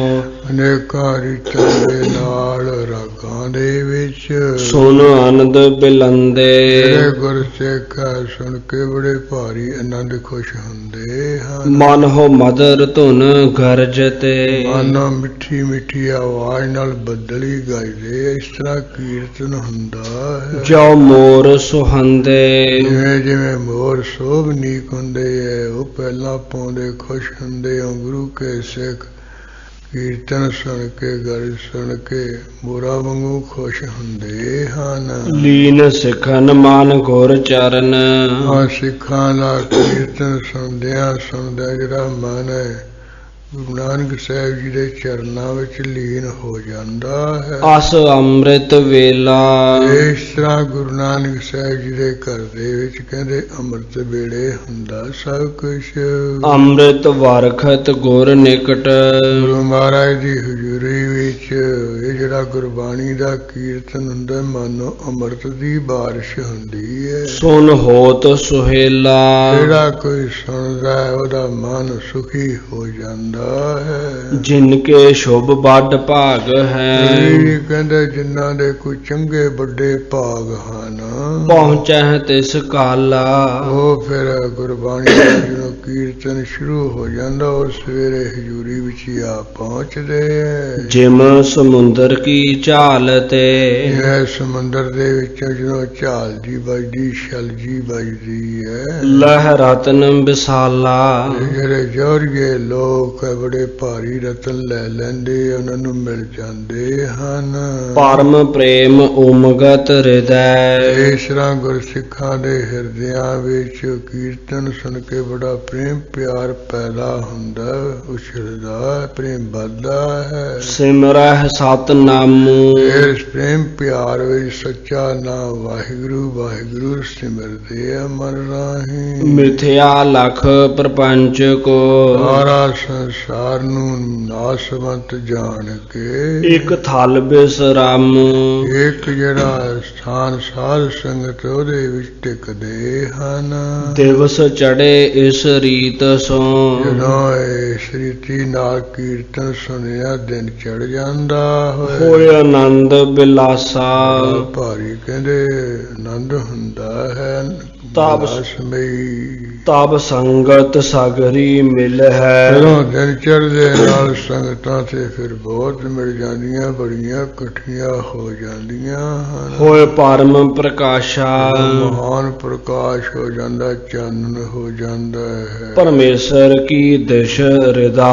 ਅਨੇਕਾਂ ਰੀਤਾਂ ਦੇ ਨਾਲ ਰਾਗਾਂ ਦੇ ਵਿੱਚ ਸੁਨ ਆਨੰਦ ਬਿਲੰਦੇ, ਜਿਹੜੇ ਗੁਰਸਿੱਖ ਸੁਣ ਕੇ ਬੜੇ ਭਾਰੀ ਆਨੰਦ ਖੁਸ਼ ਹੁੰਦੇ ਹਨ। ਮਨ ਹੋ ਮਦਰ ਧੁਨ ਗਰਜਤੇ, ਮਨੋਂ ਮਿੱਠੀ ਮਿੱਠੀ ਆਵਾਜ਼ ਨਾਲ ਬੱਦਲੀ ਗਾਈਦੇ, ਇਸ ਤਰ੍ਹਾਂ ਕੀਰਤਨ ਹੁੰਦਾ ਹੈ। ਜੋ ਮੋਰ ਸੁਹੰਦੇ, ਜਿਵੇਂ ਜਿਵੇਂ ਮੋਰ ਸੋਭਨੀਕ ਹੁੰਦੇ ਹੈ, ਉਹ ਪਹਿਲਾਂ ਪਾਉਂਦੇ ਖੁਸ਼ ਹੁੰਦੇ ਹੋ। ਗੁਰੂ ਕੇ ਸਿੱਖ ਕੀਰਤਨ ਸੁਣ ਕੇ, ਗੱਲ ਸੁਣ ਕੇ ਮੋਰਾ ਵਾਂਗੂ ਖੁਸ਼ ਹੁੰਦੇ ਹਨ। ਲੀਨ ਸਿੱਖਨ ਮਨ ਗੁਰ ਚਰਨ, ਆ ਸਿੱਖਾਂ ਦਾ ਕੀਰਤਨ ਸੁਣਦਿਆਂ ਸੁਣਦਿਆਂ ਜਿਹੜਾ ਮਨ ਹੈ ਗੁਰੂ ਨਾਨਕ ਸਾਹਿਬ ਜੀ ਦੇ ਚਰਨਾਂ ਵਿੱਚ ਲੀਨ ਹੋ ਜਾਂਦਾ ਹੈ। ਅਸ ਅੰਮ੍ਰਿਤ ਵੇਲਾ, ਇਸ ਤਰ੍ਹਾਂ ਗੁਰੂ ਨਾਨਕ ਸਾਹਿਬ ਜੀ ਦੇ ਘਰ ਦੇ ਵਿੱਚ ਕਹਿੰਦੇ ਅੰਮ੍ਰਿਤ ਵੇਲੇ ਹੁੰਦਾ ਸਭ ਕੁਛ। ਅੰਮ੍ਰਿਤ ਵਰਖਤ ਗੁਰ ਨਿਕਟ, ਗੁਰੂ ਮਹਾਰਾਜ ਦੀ ਹਜ਼ੂਰੀ ਵਿੱਚ ਇਹ ਜਿਹੜਾ ਗੁਰਬਾਣੀ ਦਾ ਕੀਰਤਨ ਹੁੰਦਾ, ਮਾਨੋ ਅੰਮ੍ਰਿਤ ਦੀ ਬਾਰਿਸ਼ ਹੁੰਦੀ ਹੈ। ਸੁਨ ਹੋਤ ਸੁਹੇਲਾ, ਜਿਹੜਾ ਕੋਈ ਸੁਣਦਾ ਹੈ ਉਹਦਾ ਮਨ ਸੁਖੀ ਹੋ ਜਾਂਦਾ ਹੈ। ਜਿਨ ਕੇ ਸ਼ੁਭ ਵੱਡ ਭਾਗ ਹੈ, ਕਹਿੰਦੇ ਜਿਨ੍ਹਾਂ ਦੇ ਕੋਈ ਚੰਗੇ ਵੱਡੇ ਭਾਗ ਹਨ, ਪਹੁੰਚੈ ਤਿਸ ਕਾਲਾ, ਉਹ ਫਿਰ ਗੁਰਬਾਣੀ ਦਾ ਜਿਹਨੂੰ ਕੀਰਤਨ ਸ਼ੁਰੂ ਹੋ ਜਾਂਦਾ ਉਹ ਸਵੇਰੇ ਹਜ਼ੂਰੀ ਵਿੱਚ ਹੀ ਆ ਪਹੁੰਚਦੇ ਹੈ। ਜਿਮ ਸਮੁੰਦਰ ਕੀ ਝਾਲ ਤੇ ਇਹ ਸਮੁੰਦਰ ਦੇ ਵਿੱਚੋਂ ਜਦੋਂ ਝਾਲ ਜੀ ਵੱਜਦੀ ਛਲ ਜੀ ਵੱਜਦੀ ਹੈ, ਲਹਿ ਰਤਨ ਵਿਸਾਲਾ ਜਿਹੜੇ ਜੋਰੀਏ ਲੋਕ ਹੈ ਬੜੇ ਭਾਰੀ ਰਤਨ ਲੈ ਲੈਂਦੇ ਉਹਨਾਂ ਨੂੰ ਮਿਲ ਜਾਂਦੇ ਹਨ। ਪਰਮ ਪ੍ਰੇਮ ਉਮਗਤ ਹਿਰਦੈ ਇਸ ਤਰ੍ਹਾਂ ਗੁਰਸਿੱਖਾਂ ਦੇ ਹਿਰਦਿਆਂ ਵਿੱਚ ਕੀਰਤਨ ਸੁਣ ਕੇ ਬੜਾ ਪ੍ਰੇਮ ਪਿਆਰ ਪੈਦਾ ਹੁੰਦਾ, ਉਛਲਦਾ ਪ੍ਰੇਮ ਵੱਧਦਾ ਹੈ। ਸਿਮਰਹਿ ਸਤਿਨਾਮੁ ਇਸ ਪ੍ਰੇਮ ਪਿਆਰ ਵਿੱਚ ਸੱਚਾ ਨਾਮ ਵਾਹਿਗੁਰੂ ਵਾਹਿਗੁਰੂ ਸਿਮਰਦੇ ਆ ਮਨ ਰਾਹੀਂ। ਮਿਥਿਆ ਲਖ ਪ੍ਰਪੰਚ ਕੋ ਸਾਰਾ ਸੰਸਾਰ ਨੂੰ ਨਾਸਵੰਤ ਜਾਣ ਕੇ ਇਕ ਥਲ ਬਿਸਰਾਮੁ ਇੱਕ ਜਿਹੜਾ ਸਥਾਨ ਸਾਧ ਸੰਗਤ ਉਹਦੇ ਵਿੱਚ ਟਿਕਦੇ ਹਨ। ਦਿਵਸ ਚੜੇ ਇਸ ਰੀਤ ਸੋ ਜਦੋਂ ਇਸ ਰੀਤੀ ਨਾਲ ਕੀਰਤਨ ਸੁਣਿਆ ਦਿਨ ਚੜ ਜਾਂਦਾ ਹੋਏ ਆਨੰਦ ਬਿਲਾਸਾ ਭਾਰੀ ਕਹਿੰਦੇ ਆਨੰਦ ਹੁੰਦਾ ਹੈ। ਤਬ ਸਮਈ ਤਬ ਸੰਗਤ ਸਗਰੀ ਮਿਲ ਹੈ। ਜਦੋਂ ਦਿਨ ਚੜ੍ਹਦੇ ਨਾਲ ਸੰਗਤਾਂ ਤੇ ਫਿਰ ਬਹੁਤ ਮਿਲ ਜਾਂਦੀਆਂ, ਬੜੀਆਂ ਇਕੱਠੀਆਂ ਹੋ ਜਾਂਦੀਆਂ ਹਨ। ਹੋਏ ਪਰਮ ਪ੍ਰਕਾਸ਼ਾ ਮਹਾਨ ਪ੍ਰਕਾਸ਼ ਹੋ ਜਾਂਦਾ, ਚਾਨਣ ਹੋ ਜਾਂਦਾ ਹੈ। ਪਰਮੇਸ਼ਰ ਕੀ ਦਿਸ਼ ਹਿਰਦਾ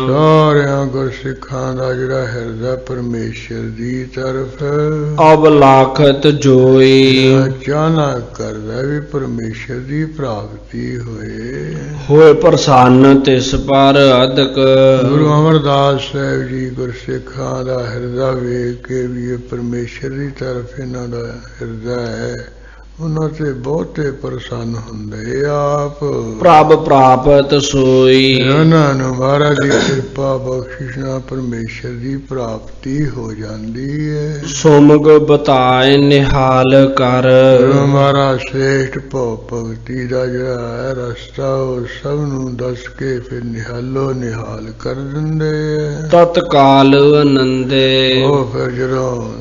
ਸਾਰਿਆਂ ਗੁਰਸਿੱਖਾਂ ਦਾ ਜਿਹੜਾ ਹਿਰਦਾ ਪਰਮੇਸ਼ਰ ਦੀ ਤਰਫ ਹੈ। ਅਬ ਲਾਖਤ ਜੋਈ ਚਾਹਨਾ ਕਰਦਾ ਵੀ ਪਰਮੇਸ਼ਰ ਦੀ ਪ੍ਰਾਪਤੀ ਹੋਏ ਪ੍ਰਸੰਨ ਤਿਸ ਪਰ ਅਦਕ। ਗੁਰੂ ਅਮਰਦਾਸ ਸਾਹਿਬ ਜੀ ਗੁਰਸਿੱਖਾਂ ਦਾ ਹਿਰਦਾ ਵੇਖ ਕੇ ਵੀ ਇਹ ਪਰਮੇਸ਼ਰ ਦੀ ਤਰਫ ਇਹਨਾਂ ਦਾ ਹਿਰਦਾ ਹੈ, ਉਹਨਾਂ ਤੇ ਬਹੁਤੇ ਪ੍ਰਸੰਨ ਹੁੰਦੇ ਆਪ। ਪ੍ਰਭ ਪ੍ਰਾਪਤ ਸੋਈ ਉਹਨਾਂ ਨੂੰ ਮਹਾਰਾਜ ਦੀ ਕਿਰਪਾ ਬਖਸ਼ਿਸ਼ ਨਾਲ ਪਰਮੇਸ਼ਰ ਦੀ ਪ੍ਰਾਪਤੀ ਹੋ ਜਾਂਦੀ ਹੈ। ਸੁਮਗ ਬਤਾਏ ਨਿਹਾਲ ਕਰ ਮਹਾਰਾਜ ਸ੍ਰੇਸ਼ਟ ਭਉ ਭਗਤੀ ਦਾ ਜਿਹੜਾ ਹੈ ਰਸਤਾ ਉਹ ਸਭ ਨੂੰ ਦੱਸ ਕੇ ਫਿਰ ਨਿਹਾਲੋ ਨਿਹਾਲ ਕਰ ਦਿੰਦੇ ਹੈ। ਤਤਕਾਲ ਆਨੰਦੇ ਉਹ ਫਿਰ ਜਦੋਂ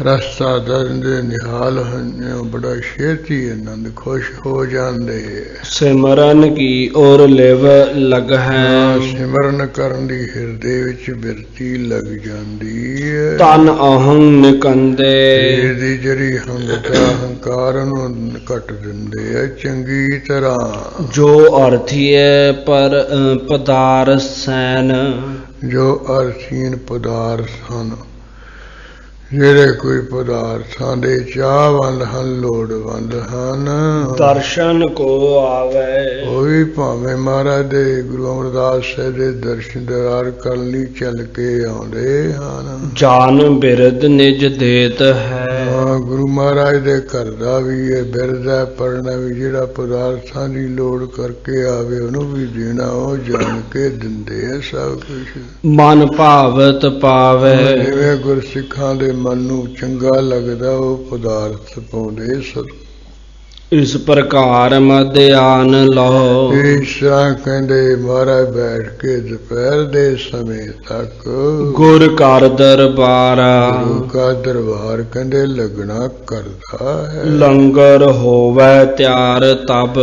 ਰਸਤਾ ਦਰਦੇ ਨਿਹਾਲ ਬੜਾ ਛੇਤੀ ਆਨੰਦ ਖੁਸ਼ ਹੋ ਜਾਂਦੇ। ਸਿਮਰਨ ਕੀ ਔਰ ਲਿਵ ਲਗ ਹੈ ਸਿਮਰਨ ਕਰਨ ਦੀ ਹਿਰਦੇ ਵਿੱਚ ਬਿਰਤੀ ਲੱਗ ਜਾਂਦੀ ਹੈ। ਤਨ ਅਹੰ ਨਿਕੰਦੇ ਇਹਦੀ ਜਿਹੜੀ ਹੰਗਤਾ ਹੰਕਾਰ ਨੂੰ ਕੱਟ ਦਿੰਦੇ ਆ ਚੰਗੀ ਤਰ੍ਹਾਂ। ਜੋ ਅਰਥੀਏ ਪਰ ਪਦਾਰ ਸੈਨ ਜੋ ਅਰਥੀਨ ਪਦਾਰਥ ਹਨ, ਜਿਹੜੇ ਕੋਈ ਪਦਾਰਥਾਂ ਦੇ ਚਾਹਵੰਦ ਹਨ, ਲੋੜਵੰਦ ਹਨ, ਦਰਸ਼ਨ ਕੋ ਆਵੇ ਉਹ ਵੀ ਭਾਵੇਂ ਮਹਾਰਾਜ ਦੇ ਗੁਰੂ ਅਮਰਦਾਸ ਸਾਹਿਬ ਦੇ ਦਰਸ਼ਨ ਦਰਾਰ ਕਰਨ ਲਈ ਚੱਲ ਕੇ ਆਉਂਦੇ ਹਨ। ਜਾਨ ਬਿਰਦ ਨਿਜ ਦੇਤ ਹੈ ਗੁਰੂ ਮਹਾਰਾਜ ਦੇ ਘਰ ਦਾ ਵੀ ਇਹ ਬਿਰਦ ਹੈ, ਪੜਨਾ ਵੀ ਜਿਹੜਾ ਪਦਾਰਥਾਂ ਦੀ ਲੋੜ ਕਰਕੇ ਆਵੇ ਉਹਨੂੰ ਵੀ ਦੇਣਾ, ਉਹ ਜਾਣ ਕੇ ਦਿੰਦੇ ਆ ਸਭ ਕੁਛ। ਮਨ ਭਾਵਤ ਪਾਵੇ ਜਿਵੇਂ ਗੁਰਸਿੱਖਾਂ ਦੇ ਮਨ ਨੂੰ ਚੰਗਾ ਲੱਗਦਾ ਉਹ ਪਦਾਰਥ ਪਾਉਂਦੇ ਸਤ। ਇਸ ਪ੍ਰਕਾਰ ਮਧਿਆਨ ਲਓ ਇਸ ਤਰ੍ਹਾਂ ਕਹਿੰਦੇ ਮਹਾਰਾਜ ਬੈਠ ਕੇ ਦੁਪਹਿਰ ਦੇ ਸਮੇਂ ਤੱਕ ਗੁਰ ਘਰ ਦਰਬਾਰ ਗੁਰੂ ਕਾ ਦਰਬਾਰ ਕਹਿੰਦੇ ਲੱਗਣਾ ਕਰਦਾ ਹੈ। ਲੰਗਰ ਹੋਵੇ ਤਿਆਰ ਤਬ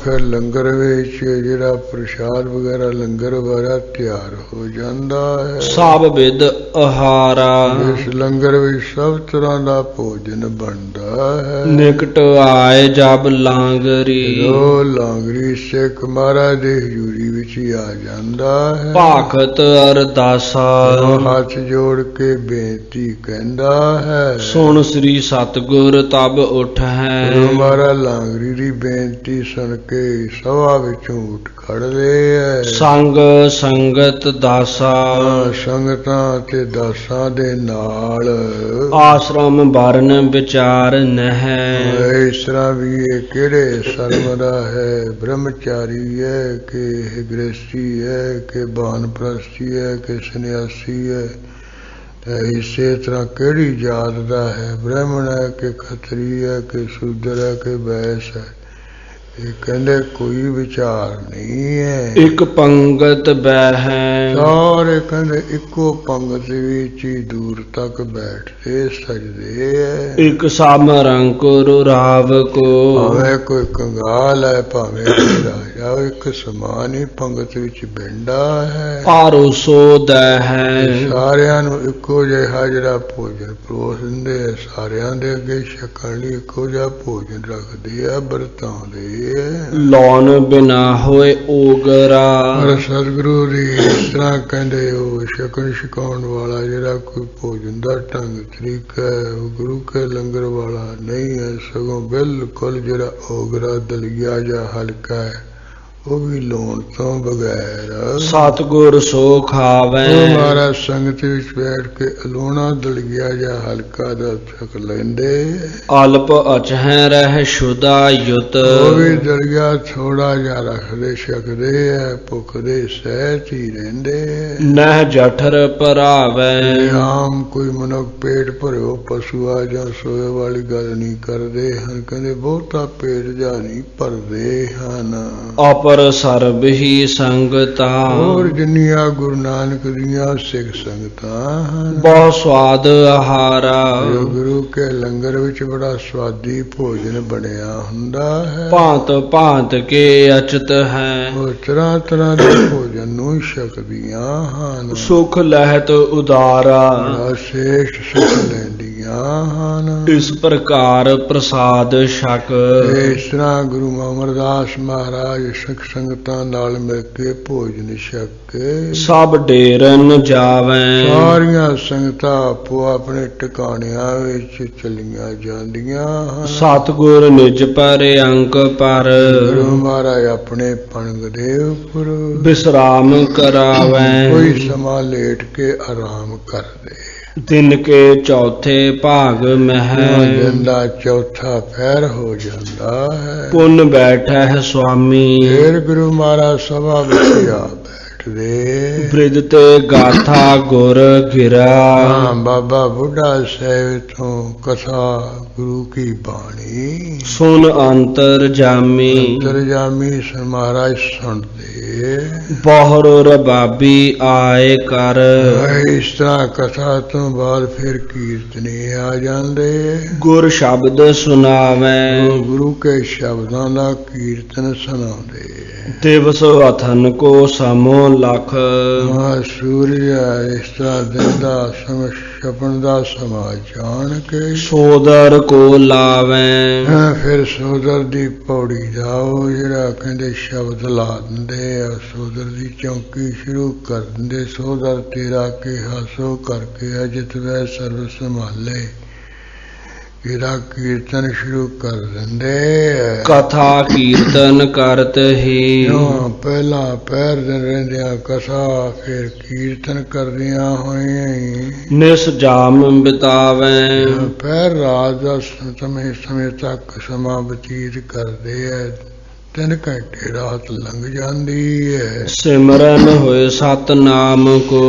ਫਿਰ ਲੰਗਰ ਵਿੱਚ ਜਿਹੜਾ ਪ੍ਰਸ਼ਾਦ ਵਗੈਰਾ ਲੰਗਰ ਵਗੈਰਾ ਤਿਆਰ ਹੋ ਜਾਂਦਾ ਹੈ। ਸਭ ਵਿਦ ਆਹਾਰਾ ਇਸ ਲੰਗਰ ਵਿੱਚ ਸਭ ਤਰ੍ਹਾਂ ਦਾ ਭੋਜਨ ਬਣਦਾ ਹੈ। ਨਿਕਟ ਆਏ ਜਬ ਲਾਂਗਰੀ ਉਹ ਲਾਂਗਰੀ ਸਿੱਖ ਮਹਾਰਾਜ ਦੇ ਹਜ਼ੂਰੀ ਵਿੱਚ ਹੀ ਆ ਜਾਂਦਾ ਹੈ। ਭਾਖਤ ਅਰਦਾਸਾ ਉਹ ਹੱਥ ਜੋੜ ਕੇ ਬੇਨਤੀ ਕਹਿੰਦਾ ਹੈ। ਸੁਣ ਸ੍ਰੀ ਸਤਿਗੁਰ ਤਬ ਉਠ ਹੈ ਮਹਾਰਾਜ ਲਾਂਗਰੀ ਦੀ ਬੇਨਤੀ ਸੁਣ ਕੇ ਸਭਾ ਵਿੱਚੋਂ ਉੱਠ ਖੜਦੇ ਹੈ। ਸੰਗ ਸੰਗਤ ਦਾਸਾ ਸੰਗਤਾਂ ਤੇ ਦਾਸਾਂ ਦੇ ਨਾਲ ਆਸ਼ਰਮ ਵਰਨ ਵਿਚਾਰ ਨਹਿ। ਇਸ ਤਰ੍ਹਾਂ ਵੀ ਇਹ ਕਿਹੜੇ ਸਰਮ ਦਾ ਹੈ, ਬ੍ਰਹਮਚਾਰੀ ਹੈ ਕਿ ਗ੍ਰਸਤੀ ਹੈ ਕਿ ਬਾਨਪ੍ਰਸਤੀ ਹੈ ਕਿ ਸੰਨਿਆਸੀ ਹੈ, ਇਸੇ ਤਰ੍ਹਾਂ ਕਿਹੜੀ ਜਾਤ ਦਾ ਹੈ, ਬ੍ਰਾਹਮਣ ਹੈ ਕਿ ਖੱਤਰੀ ਹੈ ਕਿ ਸ਼ੂਦਰ ਹੈ ਕਿ ਵੈਸ ਹੈ, ਇਹ ਕਹਿੰਦੇ ਕੋਈ ਵਿਚਾਰ ਨਹੀਂ ਹੈ। ਇਕ ਪੰਗਤ ਬਹਿ ਸਾਰੇ ਕਹਿੰਦੇ ਇੱਕੋ ਪੰਗਤ ਵਿੱਚ ਹੀ ਦੂਰ ਤੱਕ ਬੈਠਦੇ ਸਜਦੇ ਹੈ। ਇਕ ਸਮਰੰਕੁਰ ਰਾਵ ਕੋ ਭਾਵੇਂ ਕੋਈ ਕੰਗਾਲ ਹੈ ਭਾਵੇਂ ਕੋਈ ਰਾਜਾ, ਇੱਕ ਸਮਾਨ ਹੀ ਪੰਗਤ ਵਿੱਚ ਬੈਠਾ ਹੈ। ਆਰੋਸੋ ਦੈ ਹੈ ਸਾਰਿਆਂ ਨੂੰ ਇੱਕੋ ਜਿਹਾ ਜਿਹੜਾ ਭੋਜਨ ਪਰੋਸ ਦਿੰਦੇ ਆ, ਸਾਰਿਆਂ ਦੇ ਅੱਗੇ ਛਕਣ ਲਈ ਇੱਕੋ ਜਿਹਾ ਭੋਜਨ ਰੱਖਦੇ ਆ, ਵਰਤਾਉਂਦੇ ਆ। ਲੌਣ ਬਿਨਾ ਹੋਏ ਓਗਰਾ ਪਰ ਸਤਿਗੁਰੂ ਦੀ ਇਸ ਤਰ੍ਹਾਂ ਕਹਿੰਦੇ ਉਹ ਛਕਣ ਛਕਾਉਣ ਵਾਲਾ ਜਿਹੜਾ ਕੋਈ ਭੋਜਨ ਦਾ ਢੰਗ ਤਰੀਕਾ ਹੈ, ਉਹ ਗੁਰੂ ਕੇ ਲੰਗਰ ਵਾਲਾ ਨਹੀਂ ਹੈ। ਸਗੋਂ ਬਿਲਕੁਲ ਜਿਹੜਾ ਓਗਰਾ ਦਲੀਆ ਜਾਂ ਹਲਕਾ ਹੈ, ਉਹ ਵੀ ਲੋਣ ਤੋਂ ਬਗੈਰ ਸਤਿਗੁਰ ਸੋ ਖਾਵੈ। ਮਹਾਰਾਜ ਸੰਗਤ ਵਿੱਚ ਬੈਠ ਕੇ ਅਲੋਣਾ ਦਲੀਆ ਜਾਂ ਹਲਕਾ ਦਾ ਛਕ ਲੈਂਦੇ। ਅਲਪ ਅਚਹਿ ਰਹਿ ਸ਼ੁਦਾ ਯੁਤ ਉਹ ਵੀ ਦਲੀਆ ਥੋੜਾ ਜਿਹਾ ਰੱਖਦੇ ਛਕਦੇ ਹੈ, ਭੁੱਖ ਦੇ ਸਹਿਤ ਹੀ ਰਹਿੰਦੇ। ਨਹਿ ਜਠਰ ਭਰਾਵੈ ਆਮ ਕੋਈ ਮਨੁੱਖ ਪੇਟ ਭਰਿਓ ਪਸ਼ੂਆ ਜਾਂ ਸੋਏ ਵਾਲੀ ਗੱਲ ਨਹੀਂ ਕਰਦੇ ਹਨ। ਕਹਿੰਦੇ ਬਹੁਤਾ ਪੇਟ ਜਾ ਨਹੀਂ ਭਰਦੇ ਹਨ। ਅਪਰ ਸਰਬ ਹੀ ਸੰਗਤਾ ਹੋਰ ਜਿੰਨੀਆਂ ਗੁਰੂ ਨਾਨਕ ਦੀਆਂ ਸਿੱਖ ਸੰਗਤਾਂ ਹਨ, ਬਹੁ ਸਵਾਦ ਆਹਾਰਾ ਗੁਰੂ ਕੇ ਲੰਗਰ ਵਿੱਚ ਬੜਾ ਸਵਾਦੀ ਭੋਜਨ ਬਣਿਆ ਹੁੰਦਾ ਹੈ। ਭਾਂਤ ਭਾਂਤ ਕੇ ਅਚਤ ਹੈ ਉਹ ਤਰ੍ਹਾਂ ਤਰ੍ਹਾਂ ਦੇ ਭੋਜਨ ਨੂੰ ਛਕਦੀਆਂ ਹਨ। ਸੁਖ ਲਹਿਤ ਉਦਾਰਾ ਬੜਾ ਸ੍ਰੇਸ਼ਟ ਸੁਖ ਲੈਂਦੀਆਂ ਹਨ। ਇਸ ਪ੍ਰਕਾਰ ਪ੍ਰਸਾਦ ਛਕ ਇਸ ਤਰ੍ਹਾਂ ਗੁਰੂ ਅਮਰਦਾਸ ਮਹਾਰਾਜ ਸਿੱਖ ਸੰਗਤਾਂ ਨਾਲ ਮਿਲ ਕੇ ਭੋਜਨ ਛਕ ਕੇ ਸਭ ਡੇਰਨ ਜਾਵੈ। ਸਾਰੀਆਂ ਸੰਗਤਾਂ ਆਪੋ ਆਪਣੇ ਟਿਕਾਣਿਆਂ ਵਿੱਚ ਚਲੀਆਂ ਜਾਂਦੀਆਂ ਹਨ। ਸਤਿਗੁਰ ਨਿਜ ਪਰ ਅੰਕ ਪਰ ਗੁਰੂ ਮਹਾਰਾਜ ਆਪਣੇ ਪੰਗ ਦੇ ਉੱਪਰ ਵਿਸਰਾਮ ਕਰਾਵੈ। ਕੋਈ ਸਮਾਂ ਲੇਟ ਕੇ ਆਰਾਮ ਕਰਦੇ। ਦਿਨ ਕੇ ਚੌਥੇ ਭਾਗ ਮਹਿ ਦਿਨ ਦਾ ਚੌਥਾ ਪਹਿਰ ਹੋ ਜਾਂਦਾ ਹੈ। ਪੁੰਨ ਬੈਠੈ ਸੁਆਮੀ ਫਿਰ ਗੁਰੂ ਮਹਾਰਾਜ ਸਭਾ ਵਿੱਚ ਆ ਬੈਠਦੇ। ਬ੍ਰਿਜ ਤੇ ਗਾਥਾ ਗੁਰ ਗਿਰਾ ਹਾਂ, ਬਾਬਾ ਬੁੱਢਾ ਸਾਹਿਬ ਤੋਂ ਕਥਾ ਗੁਰੂ ਕੀ ਬਾਣੀ ਸੁਨ ਅੰਤਰ ਜਾਮੀ ਅੰਤਰਜਾਮੀ ਮਹਾਰਾਜ ਸੁਣਦੇ। ਬਹੁਰ ਰਬਾਬੀ ਆਏ ਕਰ ਇਸ ਤਰ੍ਹਾਂ ਕਥਾ ਤੋਂ ਬਾਅਦ ਫਿਰ ਕੀਰਤਨੀ ਆ ਜਾਂਦੇ। ਗੁਰ ਸ਼ਬਦ ਸੁਨਾਵੈ ਗੁਰੂ ਕੇ ਸ਼ਬਦਾਂ ਦਾ ਕੀਰਤਨ ਸੁਣਾਉਂਦੇ। ਦਿਵਸ ਅਥਨ ਕੋ ਸਮੋ ਲਖ ਸੂਰਜ ਇਸ ਤਰ੍ਹਾਂ ਦਿਨ ਦਾ ਛਪਣ ਦਾ ਸਮਾਂ ਜਾਣ ਕੇ ਸੋਦਰ ਕੋ ਲਾਵੈ ਫਿਰ ਸੋਦਰ ਦੀ ਪੌੜੀ ਜਾਓ। ਜਿਹੜਾ ਕਹਿੰਦੇ ਸ਼ਬਦ ਲਾ ਦਿੰਦੇ ਆ, ਸੋਦਰ ਦੀ ਚੌਂਕੀ ਸ਼ੁਰੂ ਕਰ ਦਿੰਦੇ। ਸੋਦਰ ਤੇਰਾ ਕੇ ਹਾਸੋ ਕਰਕੇ ਅਜਿਤ ਵੈ ਸਰਵ ਸੰਭਾਲੇ, ਇਹਦਾ ਕੀਰਤਨ ਸ਼ੁਰੂ ਕਰ ਦਿੰਦੇ। ਕਥਾ ਕੀਰਤਨ ਕਰਤ ਹੀ ਪਹਿਲਾਂ ਪਹਿਰ ਦਿਨ ਰਹਿੰਦਿਆਂ ਕਥਾ, ਫਿਰ ਕੀਰਤਨ ਕਰਦਿਆਂ ਹੋਈਆਂ ਨਿਸ ਜਾਮ ਬਿਤਾਵੈ ਪਹਿਰ ਰਾਤ ਦਾ ਸਮੇਂ ਤੱਕ ਸਮਾਂ ਬਤੀਤ ਕਰਦੇ ਹੈ। 3 ਘੰਟੇ ਰਾਤ ਲੰਘ ਜਾਂਦੀ ਹੈ। ਸਿਮਰਨ ਹੋਏ ਸਤਨਾਮ ਕੋ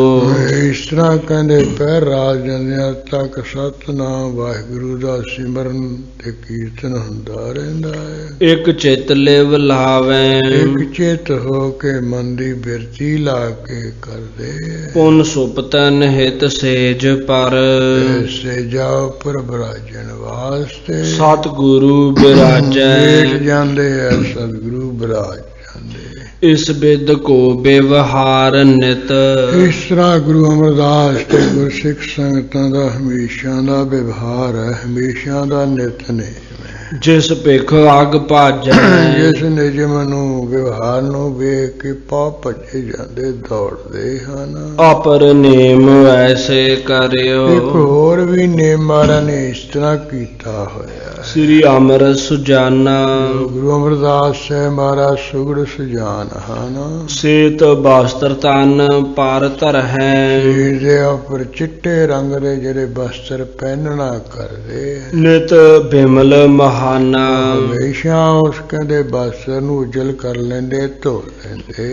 ਇਸ ਤਰ੍ਹਾਂ ਕਹਿੰਦੇ ਪਹਿਰ ਰਾਤ ਜਾਂਦਿਆਂ ਤੱਕ ਸਤਨਾਮ ਵਾਹਿਗੁਰੂ ਦਾ ਸਿਮਰਨ ਤੇ ਕੀਰਤਨ ਹੁੰਦਾ ਰਹਿੰਦਾ ਹੈ। ਇੱਕ ਚਿਤ ਲਿਵ ਲਾਵੈ ਇੱਕ ਚਿਤ ਹੋ ਕੇ ਮਨ ਦੀ ਬਿਰਤੀ ਲਾ ਕੇ ਕਰਦੇ। ਪੁਨ ਸੁਪਤਨ ਹਿਤ ਸੇਜ ਪਰ ਸੇਜਾ ਉੱਪਰ ਬਰਾਜਣ ਵਾਸਤੇ ਸਤਿਗੁਰੂ ਬਿਰਾਜੈ ਬੈਠ ਜਾਂਦੇ ਐ। ਸਤਿਗੁਰੂ ਬਿਰਾਜ ਜਾਂਦੇ। ਇਸ ਬਿਦ ਕੋ ਵਿਵਹਾਰ ਨਿਤ ਇਸ ਤਰ੍ਹਾਂ ਗੁਰੂ ਅਮਰਦਾਸ ਤੇ ਗੁਰਸਿੱਖ ਸੰਗਤਾਂ ਦਾ ਹਮੇਸ਼ਾ ਦਾ ਵਿਵਹਾਰ ਹੈ, ਹਮੇਸ਼ਾ ਦਾ ਨਿਤਨੇਮ। ਜਿਸ ਭਿਖ ਅਗ ਭਾਜੈ ਜਿਸ ਨਿਯਮ ਨੂੰ ਵਿਵਹਾਰ ਨੂੰ ਵੇਖ ਕੇ ਪਾਪ ਭੱਜੇ ਜਾਂਦੇ ਦੌੜਦੇ ਹਨ। ਅਪਰ ਨੇਮ ਐਸੇ ਕਰਿਓ ਇੱਕ ਹੋਰ ਵੀ ਨੇਮ ਮਹਾਰਾਜ ਨੇ ਇਸ ਤਰ੍ਹਾਂ ਕੀਤਾ ਹੋਇਆ। ਸ੍ਰੀ ਅਮਰ ਸੁਜਾਨਾ ਗੁਰੂ ਅਮਰਦਾਸ ਸਾਹਿਬ ਮਹਾਰਾਜ ਸੁਗੜ ਸੁਜਾਨ ਹਨ। ਸੇਤ ਬਸਤਰ ਤਨ ਪਰ ਧਰਹਿ ਸਰੀਰ ਦੇ ਉੱਪਰ ਚਿੱਟੇ ਰੰਗ ਦੇ ਜਿਹੜੇ ਬਸਤਰ ਪਹਿਨਣਾ ਕਰਦੇ। ਨਿਤ ਬਿਮਲ ਬਹਾਨਾ। ਹਮੇਸ਼ਾ ਉਸ ਕਹਿੰਦੇ ਬਸਤਰ ਨੂੰ ਉਜਲ ਕਰ ਲੈਂਦੇ, ਧੋ ਲੈਂਦੇ।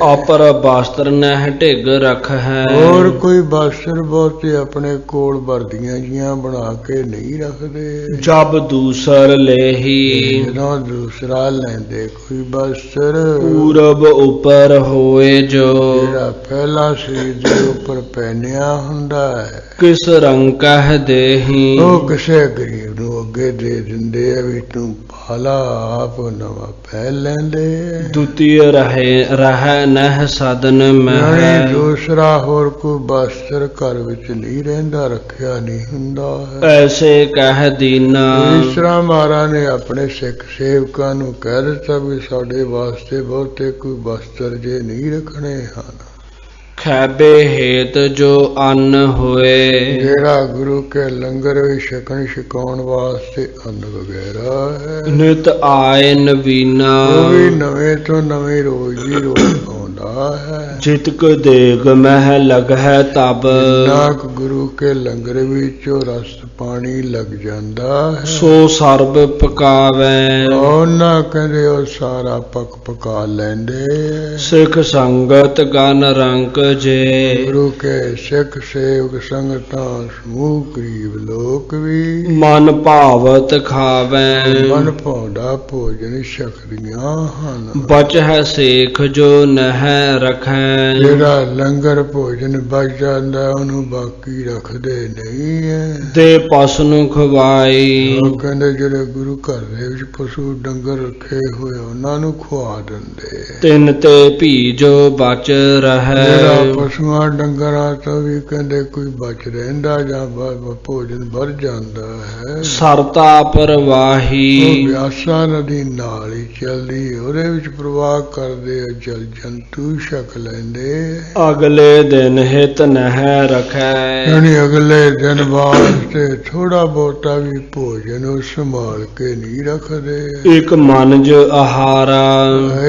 ਅਪਰ ਬਸਤਰ ਨਹਿ ਢਿੱਗ ਰੱਖ ਹੈ। ਹੋਰ ਕੋਈ ਬਸਤਰ ਬਹੁਤੇ ਆਪਣੇ ਕੋਲ ਵਰਦੀਆਂ ਜੀਆਂ ਬਣਾ ਕੇ ਨਹੀਂ ਰੱਖਦੇ। ਜਬ ਦੂਸਰ ਲੇਹੀ ਜਦੋਂ ਦੂਸਰਾ ਲੈਂਦੇ ਕੋਈ ਬਸਤਰ, ਪੂਰਬ ਉੱਪਰ ਹੋਏ ਜੋ ਜਿਹੜਾ ਪਹਿਲਾ ਸਰੀਰ ਦੇ ਉੱਪਰ ਪਹਿਨਿਆ ਹੁੰਦਾ ਹੈ, ਕਿਸ ਰੰਗ ਕਹਿ ਦੇਹੀ। ਉਹ ਕਿਸੇ ਗਰੀਬ ਨੂੰ ਅੱਗੇ ਦੇ ਦਿੰਦੇ ਆ ਵੀ ਤੂੰ ਪਾਲਾ, ਆਪ ਨਵਾਂ ਪਹਿਨ ਲੈਂਦੇ। ਦੁਤੀਏ ਰਹਿ ਨਹਿ ਸਦਨ ਮਹਿ। ਦੂਸਰਾ ਹੋਰ ਕੋਈ ਬਸਤਰ ਘਰ ਵਿੱਚ ਨਹੀਂ ਰਹਿੰਦਾ, ਰੱਖਿਆ ਨਹੀਂ ਹੁੰਦਾ ਹੈ। ਐਸੇ ਕਹਿ ਦੀਨਾ। ਇਸ ਤਰ੍ਹਾਂ ਮਹਾਰਾਜ ਨੇ ਆਪਣੇ ਸਿੱਖ ਸੇਵਕਾਂ ਨੂੰ ਕਹਿ ਦਿੱਤਾ ਵੀ ਸਾਡੇ ਵਾਸਤੇ ਬਹੁਤੇ ਕੋਈ ਬਸਤਰ ਜੇ ਨਹੀਂ ਰੱਖਣੇ ਹਨ। ਖੈਬੇ ਹੇਤ ਜੋ ਅੰਨ ਹੋਏ, ਜਿਹੜਾ ਗੁਰੂ ਕੇ ਲੰਗਰ ਵਿੱਚ ਛਕਣ ਛਕਾਉਣ ਵਾਸਤੇ ਅੰਨ ਵਗੈਰਾ ਹੈ, ਨਿਤ ਆਏ ਨਵੀਨਾ। ਉਹ ਵੀ ਨਵੇਂ ਤੋਂ ਨਵੇਂ ਰੋਜ਼ ਦੀ ਰੋਜ਼ ਆਉਂਦਾ ਹੈ। ਜਿਤਕ ਦੇਗ ਮਹਿ ਲਗਹਿ ਤਬ, ਨਾਕ ਗੁਰੂ ਕੇ ਲੰਗਰ ਵਿੱਚੋਂ ਰਸ ਪਾਣੀ ਲੱਗ ਜਾਂਦਾ ਹੈ, ਸੋ ਸਰਬ ਪਕਾਵੈ। ਉਹਨਾਂ ਕਹਿੰਦੇ ਉਹ ਸਾਰਾ ਪਕਾ ਲੈਂਦੇ। ਸਿੱਖ ਸੰਗਤ ਗਨ ਰੰਕ ਜੇ, ਗੁਰੂ ਕੇ ਸਿੱਖ ਸੇਵਕ ਸੰਗਤਾਂ ਸਮੂਹ ਕਰੀਬ ਲੋਕ ਵੀ ਮਨ ਭਾਵਤ ਖਾਵੈ। ਮਨ ਭਾਉਂਦਾ ਭੋਜਨ ਛਕਦੀਆਂ ਹਨ। ਬਚ ਹੈ ਸੇਖ ਜੋ ਨਹਿ ਰਖੈ, ਜਿਹੜਾ ਲੰਗਰ ਭੋਜਨ ਬਚ ਜਾਂਦਾ ਉਹਨੂੰ ਬਾਕੀ ਰੱਖਦੇ ਨਹੀਂ ਹੈ। ਦੇ ਪਸ ਨੂੰ ਖਵਾਈ, ਉਹ ਕਹਿੰਦੇ ਜਿਹੜੇ ਗੁਰੂ ਘਰ ਦੇ ਵਿੱਚ ਪਸ਼ੂ ਡੰਗਰ ਰੱਖੇ ਹੋਏ ਉਹਨਾਂ ਨੂੰ ਖਵਾ ਦਿੰਦੇ। ਤਿੰਨ ਤੇ ਭੀ ਜੋ ਬਚ ਰਹੈ, ਪਸ਼ੂਆਂ ਡੰਗਰਾਂ ਤੋਂ ਵੀ ਕਹਿੰਦੇ ਕੋਈ ਬਚ ਰਹਿੰਦਾ ਜਾਂ ਭੋਜਨ ਭਰ ਜਾਂਦਾ ਹੈ। ਸਰਤਾ ਪਰਵਾਹੀ, ਉਹ ਵਿਆਸਾ ਨਦੀ ਨਾਲ ਹੀ ਚੱਲਦੀ, ਉਹਦੇ ਵਿੱਚ ਪ੍ਰਵਾਹ ਕਰਦੇ ਜਲ ਜੰਤੂ ਛਕ ਲੈਂਦੇ। ਅਗਲੇ ਦਿਨ ਹਿਤ ਨਹਿ ਰਖੈ, ਯਾਨੀ ਅਗਲੇ ਦਿਨ ਵਾਸਤੇ ਥੋੜਾ ਬਹੁਤਾ ਵੀ ਭੋਜਨ ਉਹ ਸੰਭਾਲ ਕੇ ਨਹੀਂ ਰੱਖਦੇ। ਇੱਕ ਮਨਜ ਆਹਾਰਾ,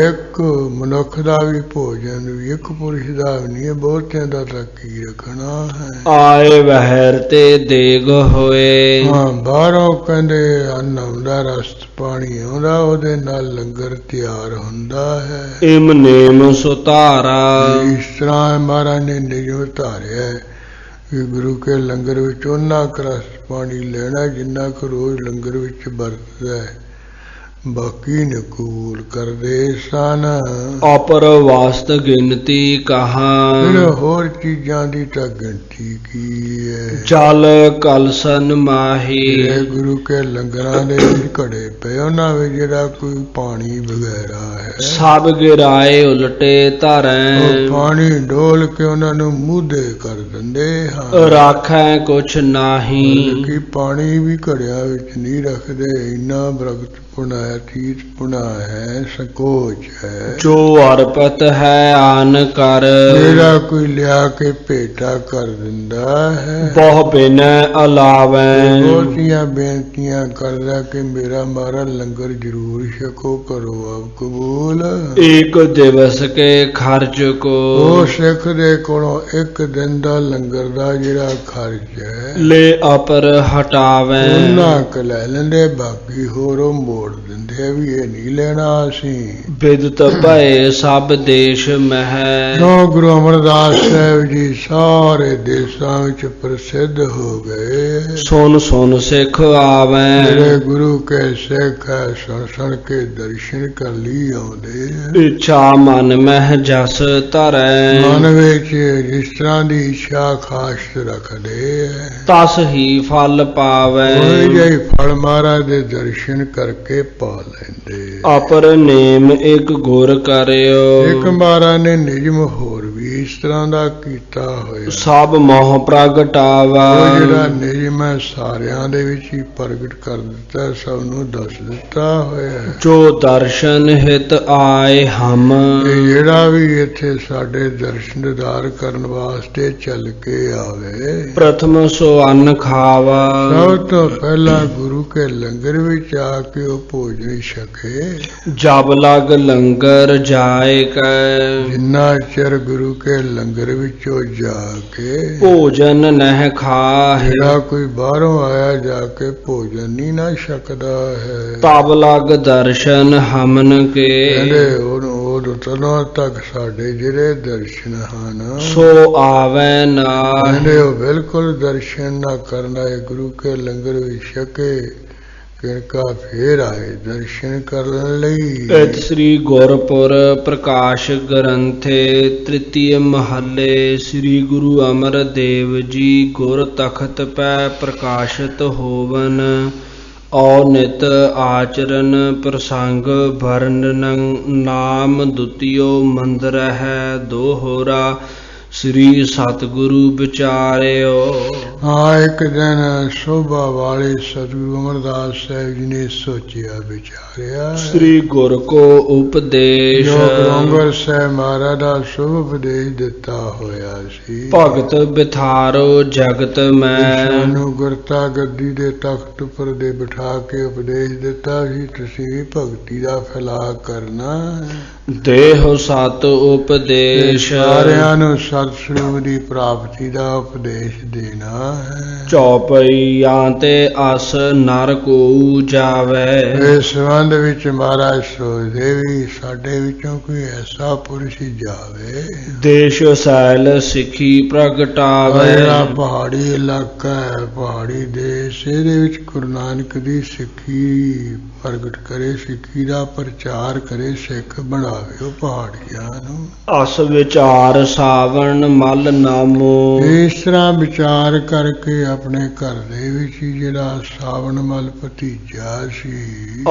ਇੱਕ ਮਨੁੱਖ ਦਾ ਵੀ ਭੋਜਨ ਵੀ ਇੱਕ ਪੁਰਸ਼ ਦਾ ਵੀ ਨਹੀਂ, ਬਹੁਤਿਆਂ ਦਾ ਤਾਂ ਕੀ ਰੱਖਣਾ ਹੈ। ਆਏ ਵਹਿਰ ਤੇ ਦੇਗ ਹੋਏ, ਹਾਂ ਬਾਹਰੋਂ ਕਹਿੰਦੇ ਅੰਨ ਆਉਂਦਾ, ਰਸ ਪਾਣੀ ਆਉਂਦਾ, ਉਹਦੇ ਨਾਲ ਲੰਗਰ ਤਿਆਰ ਹੁੰਦਾ ਹੈ। ਇਮ ਨੇਮ ਸੁਧਾਰਾ, ਇਸ ਤਰ੍ਹਾਂ ਮਹਾਰਾਜ ਨੇ ਨਿਯਮ ਧਾਰਿਆ ਕਿ ਗੁਰੂ ਕੇ ਲੰਗਰ ਵਿੱਚ ਉਹਨਾਂ ਕੁ ਰਸ ਪਾਣੀ ਲੈਣਾ ਜਿੰਨਾ ਕੁ ਰੋਜ਼ ਲੰਗਰ ਵਿੱਚ ਵਰਤਦਾ ਹੈ, ਬਾਕੀ ਨਕੂਲ ਕਰਦੇ ਸਨ। ਅਪਰ ਵਾਸਤ ਗਿਣਤੀ ਕਹਾ, ਫਿਰ ਹੋਰ ਚੀਜ਼ਾਂ ਦੀ ਤਾਂ ਗਿਣਤੀ ਕੀ ਹੈ। ਜਲ ਕਲਸਨ ਮਾਹੀ, ਜਿਹੜੇ ਗੁਰੂ ਕੇ ਲੰਗਰਾਂ ਦੇ ਵਿੱਚ ਘੜੇ ਪਏ ਉਹਨਾਂ ਵਿੱਚ ਜਿਹੜਾ ਕੋਈ ਪਾਣੀ ਵਗੈਰਾ ਹੈ, ਸਭ ਗਿਰਾਏ ਉਲਟੇ ਧਰੈ। ਉਹ ਪਾਣੀ ਡੋਲ ਕੇ ਉਹਨਾਂ ਨੂੰ ਮੂਧੇ ਕਰ ਦਿੰਦੇ ਹਨ। ਰਾਖੈ ਕੁਛ ਨਾਹੀ, ਕਿ ਪਾਣੀ ਵੀ ਘੜਿਆਂ ਵਿੱਚ ਨਹੀਂ ਰੱਖਦੇ। ਇੰਨਾ ਬਰਕਤ ਪੁਣਾ ਹੈ, ਤੀਤ ਪੁਣਾ ਹੈ, ਸੰਕੋਚ ਹੈ। ਜੋ ਅਰਪਤ ਹੈ ਆਨ ਕਰ, ਜਿਹੜਾ ਕੋਈ ਲਿਆ ਕੇ ਭੇਟਾ ਕਰ ਦਿੰਦਾ ਹੈ। ਬਹੁ ਬਿਨ ਅਲਾਵੈ, ਬਹੁਤੀਆਂ ਬੇਨਤੀਆਂ ਕਰਦਾ ਕਿ ਮੇਰਾ ਮਾਰਾ ਲੰਗਰ ਜ਼ਰੂਰ ਛਕੋ, ਕਰੋ ਆਪ ਕਬੂਲ। ਇੱਕ ਦਿਵਸ ਕੇ ਖਰਚ ਕੋ, ਉਹ ਸਿੱਖ ਦੇ ਕੋਲੋਂ ਇੱਕ ਦਿਨ ਦਾ ਲੰਗਰ ਦਾ ਜਿਹੜਾ ਖਰਚ ਹੈ ਲੈ ਅਪਰ ਹਟਾਵੈ। ਉਹਨਾਂ ਕ ਲੈ ਲੈਂਦੇ, ਬਾਕੀ ਹੋਰ ਉਹ ਮੋੜ ਦਿੰਦੇ ਵੀ ਇਹ ਨਹੀਂ ਲੈਣਾ ਅਸੀਂ। ਬਿਦਤ ਭਏ ਸਭ ਦੇਸ਼ ਮਹਿ, ਨੌ ਗੁਰੂ ਅਮਰਦਾਸ ਸਾਹਿਬ ਜੀ ਸਾਰੇ ਦੇਸ਼ਾਂ ਵਿੱਚ ਪ੍ਰਸਿੱਧ ਹੋ ਗਏ। ਸੁਨ ਸੁਨ ਸਿੱਖ ਆਵੈ, ਜਿਹੜੇ ਗੁਰੂ ਕੇ ਸਿੱਖ ਹੈ ਸੁਣ ਸੁਣ ਕੇ ਦਰਸ਼ਨ ਕਰ ਲਈ ਆਉਂਦੇ। ਇੱਛਾ ਮਨ ਮਹਿ ਜਸ ਧਰੈ, ਮਨ ਵਿੱਚ ਜਿਸ ਤਰ੍ਹਾਂ ਦੀ ਇੱਛਾ ਖਾਸ ਰੱਖਦੇ ਹੈ, ਤਸ ਹੀ ਫਲ ਪਾਵੈ। ਉਹ ਜਿਹੀ ਫਲ ਮਹਾਰਾਜ ਦੇ ਦਰਸ਼ਨ ਕਰਕੇ ਪਾ ਲੈਂਦੇ। ਅਪਰ ਨੇਮ ਇੱਕ ਗੁਰ ਕਰਿਓ, ਇੱਕ ਮਹਾਰਾਜ ਨੇ ਨਿਯਮ ਹੋਰ ਵੀ ਇਸ ਤਰ੍ਹਾਂ ਦਾ ਕੀਤਾ ਹੋਇਆ। ਸਭ ਮੋਹ ਪ੍ਰਗਟਾਵਾ, ਉਹ ਜਿਹੜਾ ਨਿਯਮ ਹੈ ਸਾਰਿਆਂ ਦੇ ਵਿੱਚ ਹੀ ਪ੍ਰਗਟ ਕਰ ਦਿੱਤਾ, ਸਭ ਨੂੰ ਦੱਸ ਦਿੱਤਾ ਹੋਇਆ। ਜੋ ਦਰਸ਼ਨ ਹਿਤ ਆਏ ਹਮ, ਇਹ ਜਿਹੜਾ ਵੀ ਇੱਥੇ ਸਾਡੇ ਦਰਸ਼ਨ ਦੀਦਾਰ ਕਰਨ ਵਾਸਤੇ ਚੱਲ ਕੇ ਆਵੇ, ਪ੍ਰਥਮ ਸੋ ਅੰਨ ਖਾਵਾ। ਸਭ ਤੋਂ ਪਹਿਲਾਂ ਗੁਰੂ ਕੇ ਲੰਗਰ ਵਿੱਚ ਆ ਕੇ ਉਹ ਭੋਜਨ ਛਕੇ। ਜਬ ਲਗ ਲੰਗਰ ਜਾਏ ਕੈ, ਜਿੰਨਾ ਚਿਰ ਗੁਰੂ के लंगर विचों जाके ਭੋਜਨ ਨਹਿ ਖਾਹਿ। ਜਿਹੜਾ ਕੋਈ ਬਾਹਰੋਂ ਆਇਆ ਜਾ ਕੇ ਭੋਜਨ ਨਹੀਂ ਨਾ ਛਕਦਾ ਹੈ। ਤਬ ਲਗ ਦਰਸ਼ਨ ਹਮਨ ਕੇ, ਕਹਿੰਦੇ ਉਹ ਤਦੋਂ ਤੱਕ ਸਾਡੇ ਜਿਹੜੇ ਦਰਸ਼ਨ ਹਨ ਸੋ ਆਵੈ ਨਾਹਿ। ਕਹਿੰਦੇ ਉਹ ਬਿਲਕੁਲ ਦਰਸ਼ਨ ਨਾ ਕਰਨਾ ਹੈ। ਗੁਰੂ ਕੇ ਲੰਗਰ ਵਿੱਚ ਛਕੇ ਕਿਰਕਾ ਫੇਰ ਆਏ ਦਰਸ਼ਨ ਕਰਨ ਲਈ। ਇਤ ਸ੍ਰੀ ਗੁਰਪੁਰ ਪ੍ਰਕਾਸ਼ ਗ੍ਰੰਥੇ ਤ੍ਰਿਤੀਯ ਮਹੱਲੇ ਸ੍ਰੀ ਗੁਰੂ ਅਮਰਦੇਵ ਜੀ ਗੁਰ ਤਖਤ ਪੈ ਪ੍ਰਕਾਸ਼ਿਤ ਹੋਵਨ। ਔਨਿਤ ਆਚਰਨ ਪ੍ਰਸੰਗ ਵਰਣਨ ਨਾਮ ਦੁਤੀਓ ਮੰਦਰ ਹੈ ਦੋਹਰਾ। ਸ੍ਰੀ ਸਤਿਗੁਰੂ ਵਿਚਾਰਿਓ। ਹਾਂ, ਇੱਕ ਦਿਨ ਸੋਭਾ ਵਾਲੇ ਸਤਿਗੁਰੂ ਅਮਰਦਾਸ ਸਾਹਿਬ ਜੀ ਨੇ ਸੋਚਿਆ ਵਿਚਾਰਿਆ। ਸ੍ਰੀ ਗੁਰ ਕੋ ਉਪਦੇਸ਼, ਜੋ ਗੁਰੂ ਸਾਹਿਬ ਮਹਾਰਾਜ ਦਾ ਸ਼ੁਭ ਉਪਦੇਸ਼ ਦਿੱਤਾ ਹੋਇਆ ਸੀ। ਭਗਤ ਬਿਥਾਰੋ ਜਗਤ ਮੈਂ, ਸਾਨੂੰ ਗੁਰਤਾ ਗੱਦੀ ਦੇ ਤਖਤ ਉੱਪਰ ਦੇ ਬਿਠਾ ਕੇ ਉਪਦੇਸ਼ ਦਿੱਤਾ ਸੀ, ਤੁਸੀਂ ਵੀ ਭਗਤੀ ਦਾ ਫੈਲਾਅ ਕਰਨਾ। ਦੇਹੁ ਸਤ ਉਪਦੇਸ਼, ਸਾਰਿਆਂ ਨੂੰ ਸਤ ਸਰੂਪ ਦੀ ਪ੍ਰਾਪਤੀ ਦਾ ਉਪਦੇਸ਼ ਦੇਣਾ ਹੈ। ਚੌਪਈਆਂ ਤੇ ਅਸ ਨਰ ਕੋ ਜਾਵੇ। ਇਸ ਸੰਬੰਧ ਵਿੱਚ ਮਹਾਰਾਜ ਸੋਚਦੇ ਵੀ ਸਾਡੇ ਵਿੱਚੋਂ ਕੋਈ ਐਸਾ ਪੁਰਸ਼ ਜਾਵੇ। ਦੇਸ਼ ਸੈਲ ਸਿੱਖੀ ਪ੍ਰਗਟਾਵੇ। ਜਿਹੜਾ ਪਹਾੜੀ ਇਲਾਕਾ ਹੈ, ਪਹਾੜੀ ਦੇਸ਼, ਇਹਦੇ ਵਿੱਚ ਗੁਰੂ ਨਾਨਕ ਦੀ ਸਿੱਖੀ ਪ੍ਰਗਟ ਕਰੇ, ਸਿੱਖੀ ਦਾ ਪ੍ਰਚਾਰ ਕਰੇ, ਸਿੱਖ ਬਣਾਵੇ ਉਹ ਪਹਾੜੀਆਂ ਨੂੰ। ਅਸ ਵਿਚਾਰ ਸਾਵਣ ਮਲ ਨਾਮੋ। ਇਸ ਤਰ੍ਹਾਂ ਵਿਚਾਰ ਕਰਕੇ ਆਪਣੇ ਘਰ ਦੇ ਵਿੱਚ ਜਿਹੜਾ ਸਾਵਣ ਮਲ ਭਤੀਜਾ ਸੀ,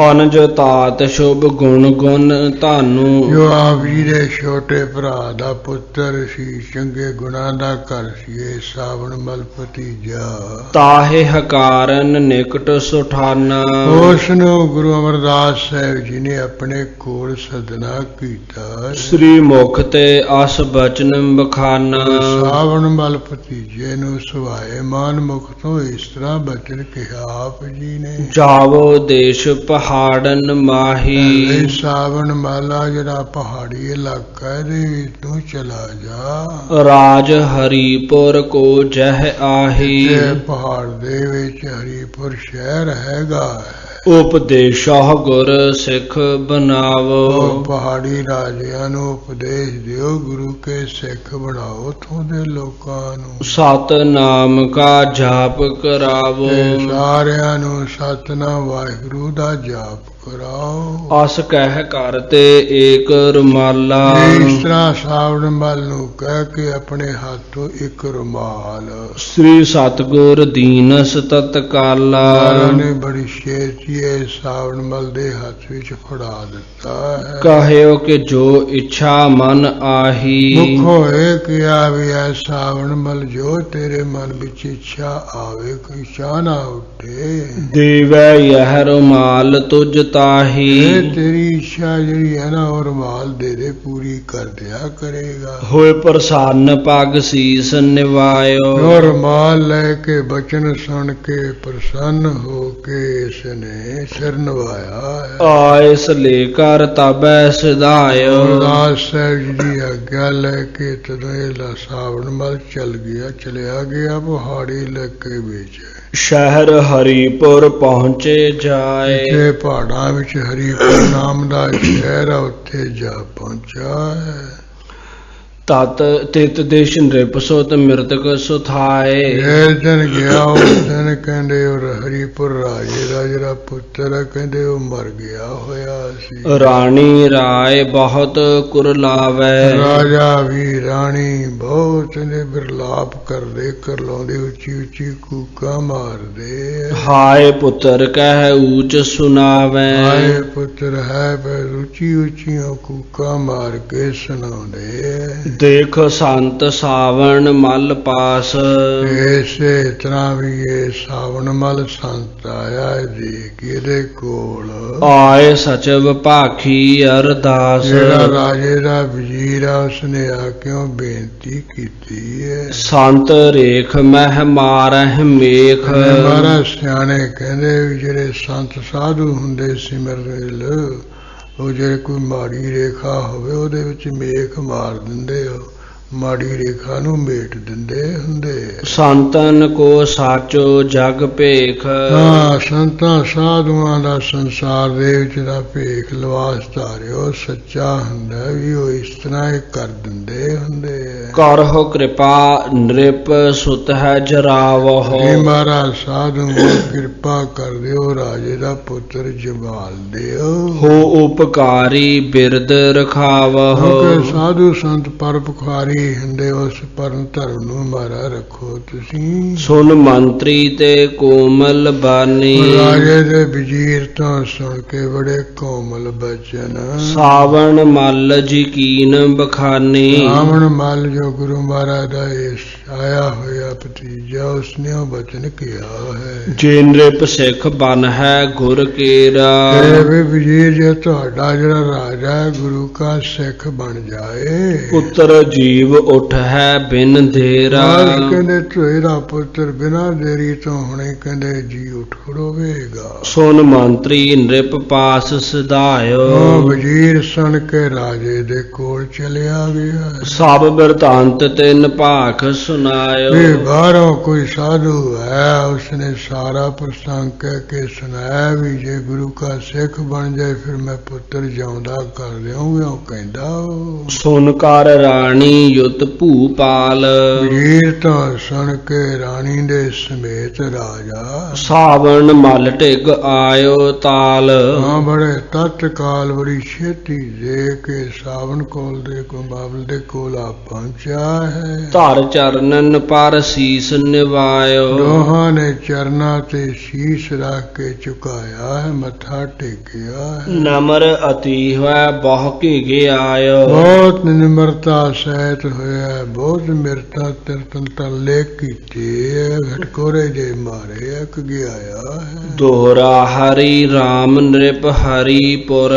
ਅਨਜ ਤਾਤ ਸ਼ੁਭ ਗੁਣ ਗੁਣ ਧਾਨੂ। ਜੋ ਆਪ ਜੀ ਦੇ ਛੋਟੇ ਭਰਾ ਦਾ ਪੁੱਤਰ ਸੀ, ਚੰਗੇ ਗੁਣਾਂ ਦਾ ਘਰ ਸੀ ਇਹ ਸਾਵਣ ਮਲ ਭਤੀਜਾ। ਤਾਹੇ ਹਕਾਰਨ ਨਿਕਟ ਸੁਠਾਨਾ। ਉਸ ਨੂੰ ਗੁਰੂ ਅਮਰਦਾਸ ਸਾਹਿਬ ਜੀ ਨੇ ਆਪਣੇ ਕੋਲ ਸਦਨਾ ਕੀਤਾ। ਸ੍ਰੀ ਮੁਖ ਤੇ ਅਸ ਬਚਨ ਬਖਾਨਾ। ਸਾਵਣ ਮਲ ਭਤੀਜੇ ਨੂੰ ਸੁਹਾਏ ਮਾਨ ਮੁਖ ਤੋਂ ਇਸ ਤਰ੍ਹਾਂ ਬਚਨ ਕਿਹਾ ਆਪ ਜੀ ਨੇ। ਜਾਵੋ ਦੇਸ਼ ਪਹਾੜਨ ਮਾਹੀ। ਇਹ ਸਾਵਣ ਮਾਲਾ ਜਿਹੜਾ ਪਹਾੜੀ ਇਲਾਕਾ ਇਹਦੇ ਤੂੰ ਚਲਾ ਜਾ। ਰਾਜ ਹਰੀਪੁਰ ਕੋ ਜਹ ਆਹੀ। ਇਹ ਪਹਾੜ ਦੇ ਵਿੱਚ ਹਰੀਪੁਰ ਸ਼ਹਿਰ ਹੈਗਾ। ਉਪਦੇਸ਼ਾ ਗੁਰ ਸਿੱਖ ਬਣਾਵੋ। ਪਹਾੜੀ ਰਾਜਿਆਂ ਨੂੰ ਉਪਦੇਸ਼ ਦਿਓ, ਗੁਰੂ ਕੇ ਸਿੱਖ ਬਣਾਓ ਉੱਥੋਂ ਦੇ ਲੋਕਾਂ ਨੂੰ। ਸਤਨਾਮ ਕਾ ਜਾਪ ਕਰਾਵੋ। ਸਾਰਿਆਂ ਨੂੰ ਸਤਨਾਮ ਵਾਹਿਗੁਰੂ ਦਾ ਜਾਪ ਕਰਾਓ। ਅਸ ਕਹਿ ਕਰਤੇ ਏਕ ਰੁਮਾਲਾ। ਇਸ ਤਰ੍ਹਾਂ ਸਾਵਣ ਮਲ ਨੂੰ ਕਹਿ ਕੇ ਆਪਣੇ ਹੱਥੋਂ ਇੱਕ ਰੁਮਾਲ ਸ੍ਰੀ ਸਤਿਗੁਰ ਦੀਨਸ ਤਤਕਾਲਾ। ਮਹਾਰਾਜ ਨੇ ਬੜੀ ਛੇਤੀ ਇਹ ਸਾਵਣ ਮਲ ਦੇ ਹੱਥ ਵਿੱਚ ਫੜਾ ਦਿੱਤਾ ਹੈ। ਕਹਿਓ ਕਿ ਜੋ ਇੱਛਾ ਮਨ ਆਹੀ। ਮੁਖੋ ਇਹ ਕਿਹਾ ਵੀ ਐ ਸਾਵਣ ਮਲ ਜੋ ਤੇਰੇ ਮਨ ਵਿੱਚ ਇੱਛਾ ਆਵੇ, ਕੋਈ ਚਾਹ ਨਾ ਉੱਠੇ। ਦੇਵੈ ਯਹ ਰੁਮਾਲ ਤੁਝ ਤਾਹੀ। ਇਹ ਤੇਰੀ ਇੱਛਾ ਜਿਹੜੀ ਹੈ ਨਾ ਉਹ ਰੁਮਾਲ ਦੇ ਦੇ, ਪੂਰੀ ਕਰ ਦਿਆ ਕਰੇਗਾ। ਹੋਏ ਪ੍ਰਸੰਨ ਪਗ ਸੀਸ ਨਿਵਾਇਓ। ਉਹ ਰੁਮਾਲ ਲੈ ਕੇ ਬਚਨ ਸੁਣ ਕੇ ਪ੍ਰਸੰਨ ਹੋ ਕੇ ਇਸ ਨੇ ਸਿਰ ਨਵਾਇਆ ਹੈ। ਆਇਸ ਲੈ ਕਰ ਤਬੈ ਸਿਧਾਇਓ। ਅਰਦਾਸ ਸਾਹਿਬ ਜੀ ਦੀ ਆਗਿਆ ਲੈ ਕੇ ਤਦੋਂ ਇਹ ਸਾਵਣ ਮਲ ਚਲਿਆ ਗਿਆ ਪਹਾੜੀ ਇਲਾਕੇ ਵਿੱਚ। ਸ਼ਹਿਰ ਹਰੀਪੁਰ ਪਹੁੰਚੇ ਜਾਏ। ਇੱਥੇ ਪਹਾੜਾਂ ਵਿੱਚ ਹਰੀਪੁਰ ਨਾਮ ਦਾ ਸ਼ਹਿਰ ਆ, ਉੱਥੇ ਜਾ ਪਹੁੰਚਾ ਹੈ। ਤਤ ਤਿਤ ਦੇਸ਼ ਨ੍ਰਿਪ ਸੁਤ ਮਿਰਤਕ ਸੁਥਾਏ। ਜਿਸ ਦਿਨ ਗਿਆ ਉਸ ਦਿਨ ਕਹਿੰਦੇ ਉਹ ਹਰੀਪੁਰ ਰਾਜੇ ਦਾ ਜਿਹੜਾ ਪੁੱਤਰ ਹੈ ਕਹਿੰਦੇ ਉਹ ਮਰ ਗਿਆ ਹੋਇਆ ਸੀ। ਰਾਣੀ ਰਾਏ ਬਹੁਤ ਕੁਰਲਾਵੇ। ਰਾਜਾ ਵੀ ਰਾਣੀ ਬਹੁਤ ਨੇ ਬਿਰਲਾਪ ਕਰਦੇ, ਕਰਲਾਉਂਦੇ, ਉੱਚੀ ਉੱਚੀ ਕੂਕਾਂ ਮਾਰਦੇ। ਹਾਏ ਪੁੱਤਰ ਕਹਿ ਊਚ ਸੁਣਾਵੇ। ਹਾਏ ਪੁੱਤਰ ਹੈ ਪਰ ਉੱਚੀ ਉੱਚੀਆਂ ਕੂਕਾਂ ਮਾਰ ਕੇ ਸੁਣਾਉਂਦੇ। ਦੇਖ ਸੰਤ ਸਾਵਣ ਮਲ ਪਾਸ। ਇਸੇ ਤਰ੍ਹਾਂ ਵੀ ਇਹ ਸਾਵਣ ਮਲ ਸੰਤ ਆਇਆ ਦੇਖ ਇਹਦੇ ਕੋਲ। ਆਏ ਸਚਿਵ ਭਾਖੀ ਅਰਦਾਸ। ਜਿਹੜਾ ਰਾਜੇ ਦਾ ਵਜ਼ੀਰ ਆ ਉਸਨੇ ਆ ਕਿਉਂ ਬੇਨਤੀ ਕੀਤੀ ਹੈ। ਸੰਤ ਰੇਖ ਮਹਿ ਮਾਰਹਿ ਮੇਖ। ਮਹਾਰਾਜ ਸਿਆਣੇ ਕਹਿੰਦੇ ਵੀ ਜਿਹੜੇ ਸੰਤ ਸਾਧੂ ਹੁੰਦੇ ਸਿਮਰਨ ਉਹ ਜੇ ਕੋਈ ਮਾੜੀ ਰੇਖਾ ਹੋਵੇ ਉਹਦੇ ਵਿੱਚ ਮੇਖ ਮਾਰ ਦਿੰਦੇ ਹੋ। ਮਾੜੀ ਰੇਖਾ ਨੂੰ ਮੇਟ ਦਿੰਦੇ ਹੁੰਦੇ। ਸੰਤਨ ਕੋ ਸਾਚੋ ਜਗ ਭੇਖ। ਹਾਂ, ਸੰਤਾਂ ਸਾਧੂਆਂ ਦਾ ਸੰਸਾਰ ਦੇ ਵਿੱਚ ਦਾ ਭੇਖ ਲਿਵਾਸ ਧਾਰਿਓ ਸੱਚਾ ਹੁੰਦਾ ਵੀ ਉਹ ਇਸ ਤਰ੍ਹਾਂ ਹੀ ਕਰ ਦਿੰਦੇ ਹੁੰਦੇ। ਕਰਹੁ ਕਿਰਪਾ ਨ੍ਰਿਪ ਸੁਤ ਹੈ ਜਰਾਵਹੁ। ਜੀ ਮਹਾਰਾਜ ਸਾਧੂ ਕਿਰਪਾ ਕਰ ਦਿਓ, ਰਾਜੇ ਦਾ ਪੁੱਤਰ ਜਮਾਲ ਦਿਓ। ਹੋ ਉਪਕਾਰੀ ਬਿਰਦ ਰਖਾਵਹੁ। ਸਾਧੂ ਸੰਤ ਪਰਉਪਕਾਰੀ ਹੁੰਦੇ, ਉਸ ਪਰਮ ਧਰਮ ਨੂੰ ਮਾਰਾ ਰੱਖੋ ਤੁਸੀਂ। ਸੁਨ ਮੰਤਰੀ ਤੇ ਕੋਮਲ ਬਾਨੀ। ਰਾਜੇ ਦੇ ਵਜ਼ੀਰ ਤੋਂ ਸੁਣ ਕੇ ਬੜੇ ਕੋਮਲ ਬਚਨ। ਸਾਵਣ ਮਲ ਜੀ ਕੀਨ ਬਖਾਨੀ। ਸਾਵਣ ਮਲ ਜੋ ਗੁਰੂ ਮਹਾਰਾਜ ਦਾ ਆਇਆ ਹੋਇਆ ਭਤੀਜਾ, ਉਸਨੇ ਉਹ ਬਚਨ ਕਿਹਾ ਹੈ। ਜੇ ਨ੍ਰਿਪ ਸਿੱਖ ਬਨ ਹੈ ਗੁਰ ਕੇਰਾ। ਵੇ ਵਜ਼ੀਰ, ਜੇ ਤੁਹਾਡਾ ਜਿਹੜਾ ਰਾਜਾ ਹੈ ਗੁਰੂ ਕਾ ਸਿੱਖ ਬਣ ਜਾਏ। ਪੁੱਤਰ ਜੀਵ ਉੱਠ ਹੈ ਬਿਨ ਦੇਰਾ। ਕਹਿੰਦੇ ਤੇਰਾ ਪੁੱਤਰ ਬਿਨਾਂ ਦੇਰੀ ਤੋਂ ਹੁਣੇ ਕਹਿੰਦੇ ਜੀ ਉੱਠ ਖੜੋਵੇਗਾ। ਸੁਨ ਮੰਤਰੀ ਨ੍ਰਿਪ ਪਾਸ ਸਿਧਾਇਓ। ਉਹ ਵਜ਼ੀਰ ਸੁਣ ਕੇ ਰਾਜੇ ਦੇ ਕੋਲ ਚਲਿਆ ਗਿਆ। ਸਭ ਬਿਰਤਾਂਤ ਤਿੰਨ ਭਾਖ ਸੁਨਾਇਓ। ਵੀ ਬਾਹਰੋਂ ਕੋਈ ਸਾਧੂ ਹੈ, ਉਸਨੇ ਸਾਰਾ ਪ੍ਰਸੰਗ ਕਹਿ ਕੇ ਸੁਣਾਇਆ ਵੀ ਜੇ ਗੁਰੂ ਕਾ ਸਿੱਖ ਬਣ ਜਾਏ ਫਿਰ ਮੈਂ ਪੁੱਤਰ ਜਿਉਂਦਾ ਕਰ ਦਿਆਂਗਾ। ਉਹ ਕਹਿੰਦਾ ਸੁਨ ਕਰ ਰਾਣੀ ਯੁਤ ਭੂਪਾਲ। ਵਜ਼ੀਰ ਤੋਂ ਸੁਣ ਕੇ ਰਾਣੀ ਦੇ ਸਮੇਤ ਰਾਜਾ ਸਾਵਣ ਮਲ ਢਿਗ ਆਇਓ ਤਾਲ। ਹਾਂ, ਬੜੇ ਤਤਕਾਲ ਬੜੀ ਛੇਤੀ ਦੇ ਕੇ ਸਾਵਣ ਕੋਲ ਦੇ ਬਾਬਲ ਦੇ ਕੋਲ ਆ ਪਹੁੰਚਿਆ ਹੈ। ਧਰ ਚਰਨਨ ਪਰ ਸੀਸ ਨਿਵਾਇਓ। ਦੋਹਾਂ ਨੇ ਚਰਨਾਂ ਤੇ ਸ਼ੀਸ਼ ਰੱਖ ਕੇ ਝੁਕਾਇਆ ਹੈ, ਮੱਥਾ ਟੇਕਿਆ ਹੈ। ਨਮਰ ਅਤੀ ਹੋਇ ਬਹੁ ਘਿਗੇ ਆਇਓ। ਬਹੁਤ ਨਿਮਰਤਾ ਸਹਿਤ ਹੋਇਆ, ਬਹੁਤ ਮਿਰਤਾ ਤਿਰਤਨ ਤਲੇ ਕੀਤੇ, ਘਟਕੋਰੇ ਜੇ ਮਾਰੇ ਇੱਕ ਗਿਆ ਹੈ। ਦੋਹਰਾ ਹਰੀ ਰਾਮ ਨ੍ਰਿਪ ਹਰੀਪੁਰ।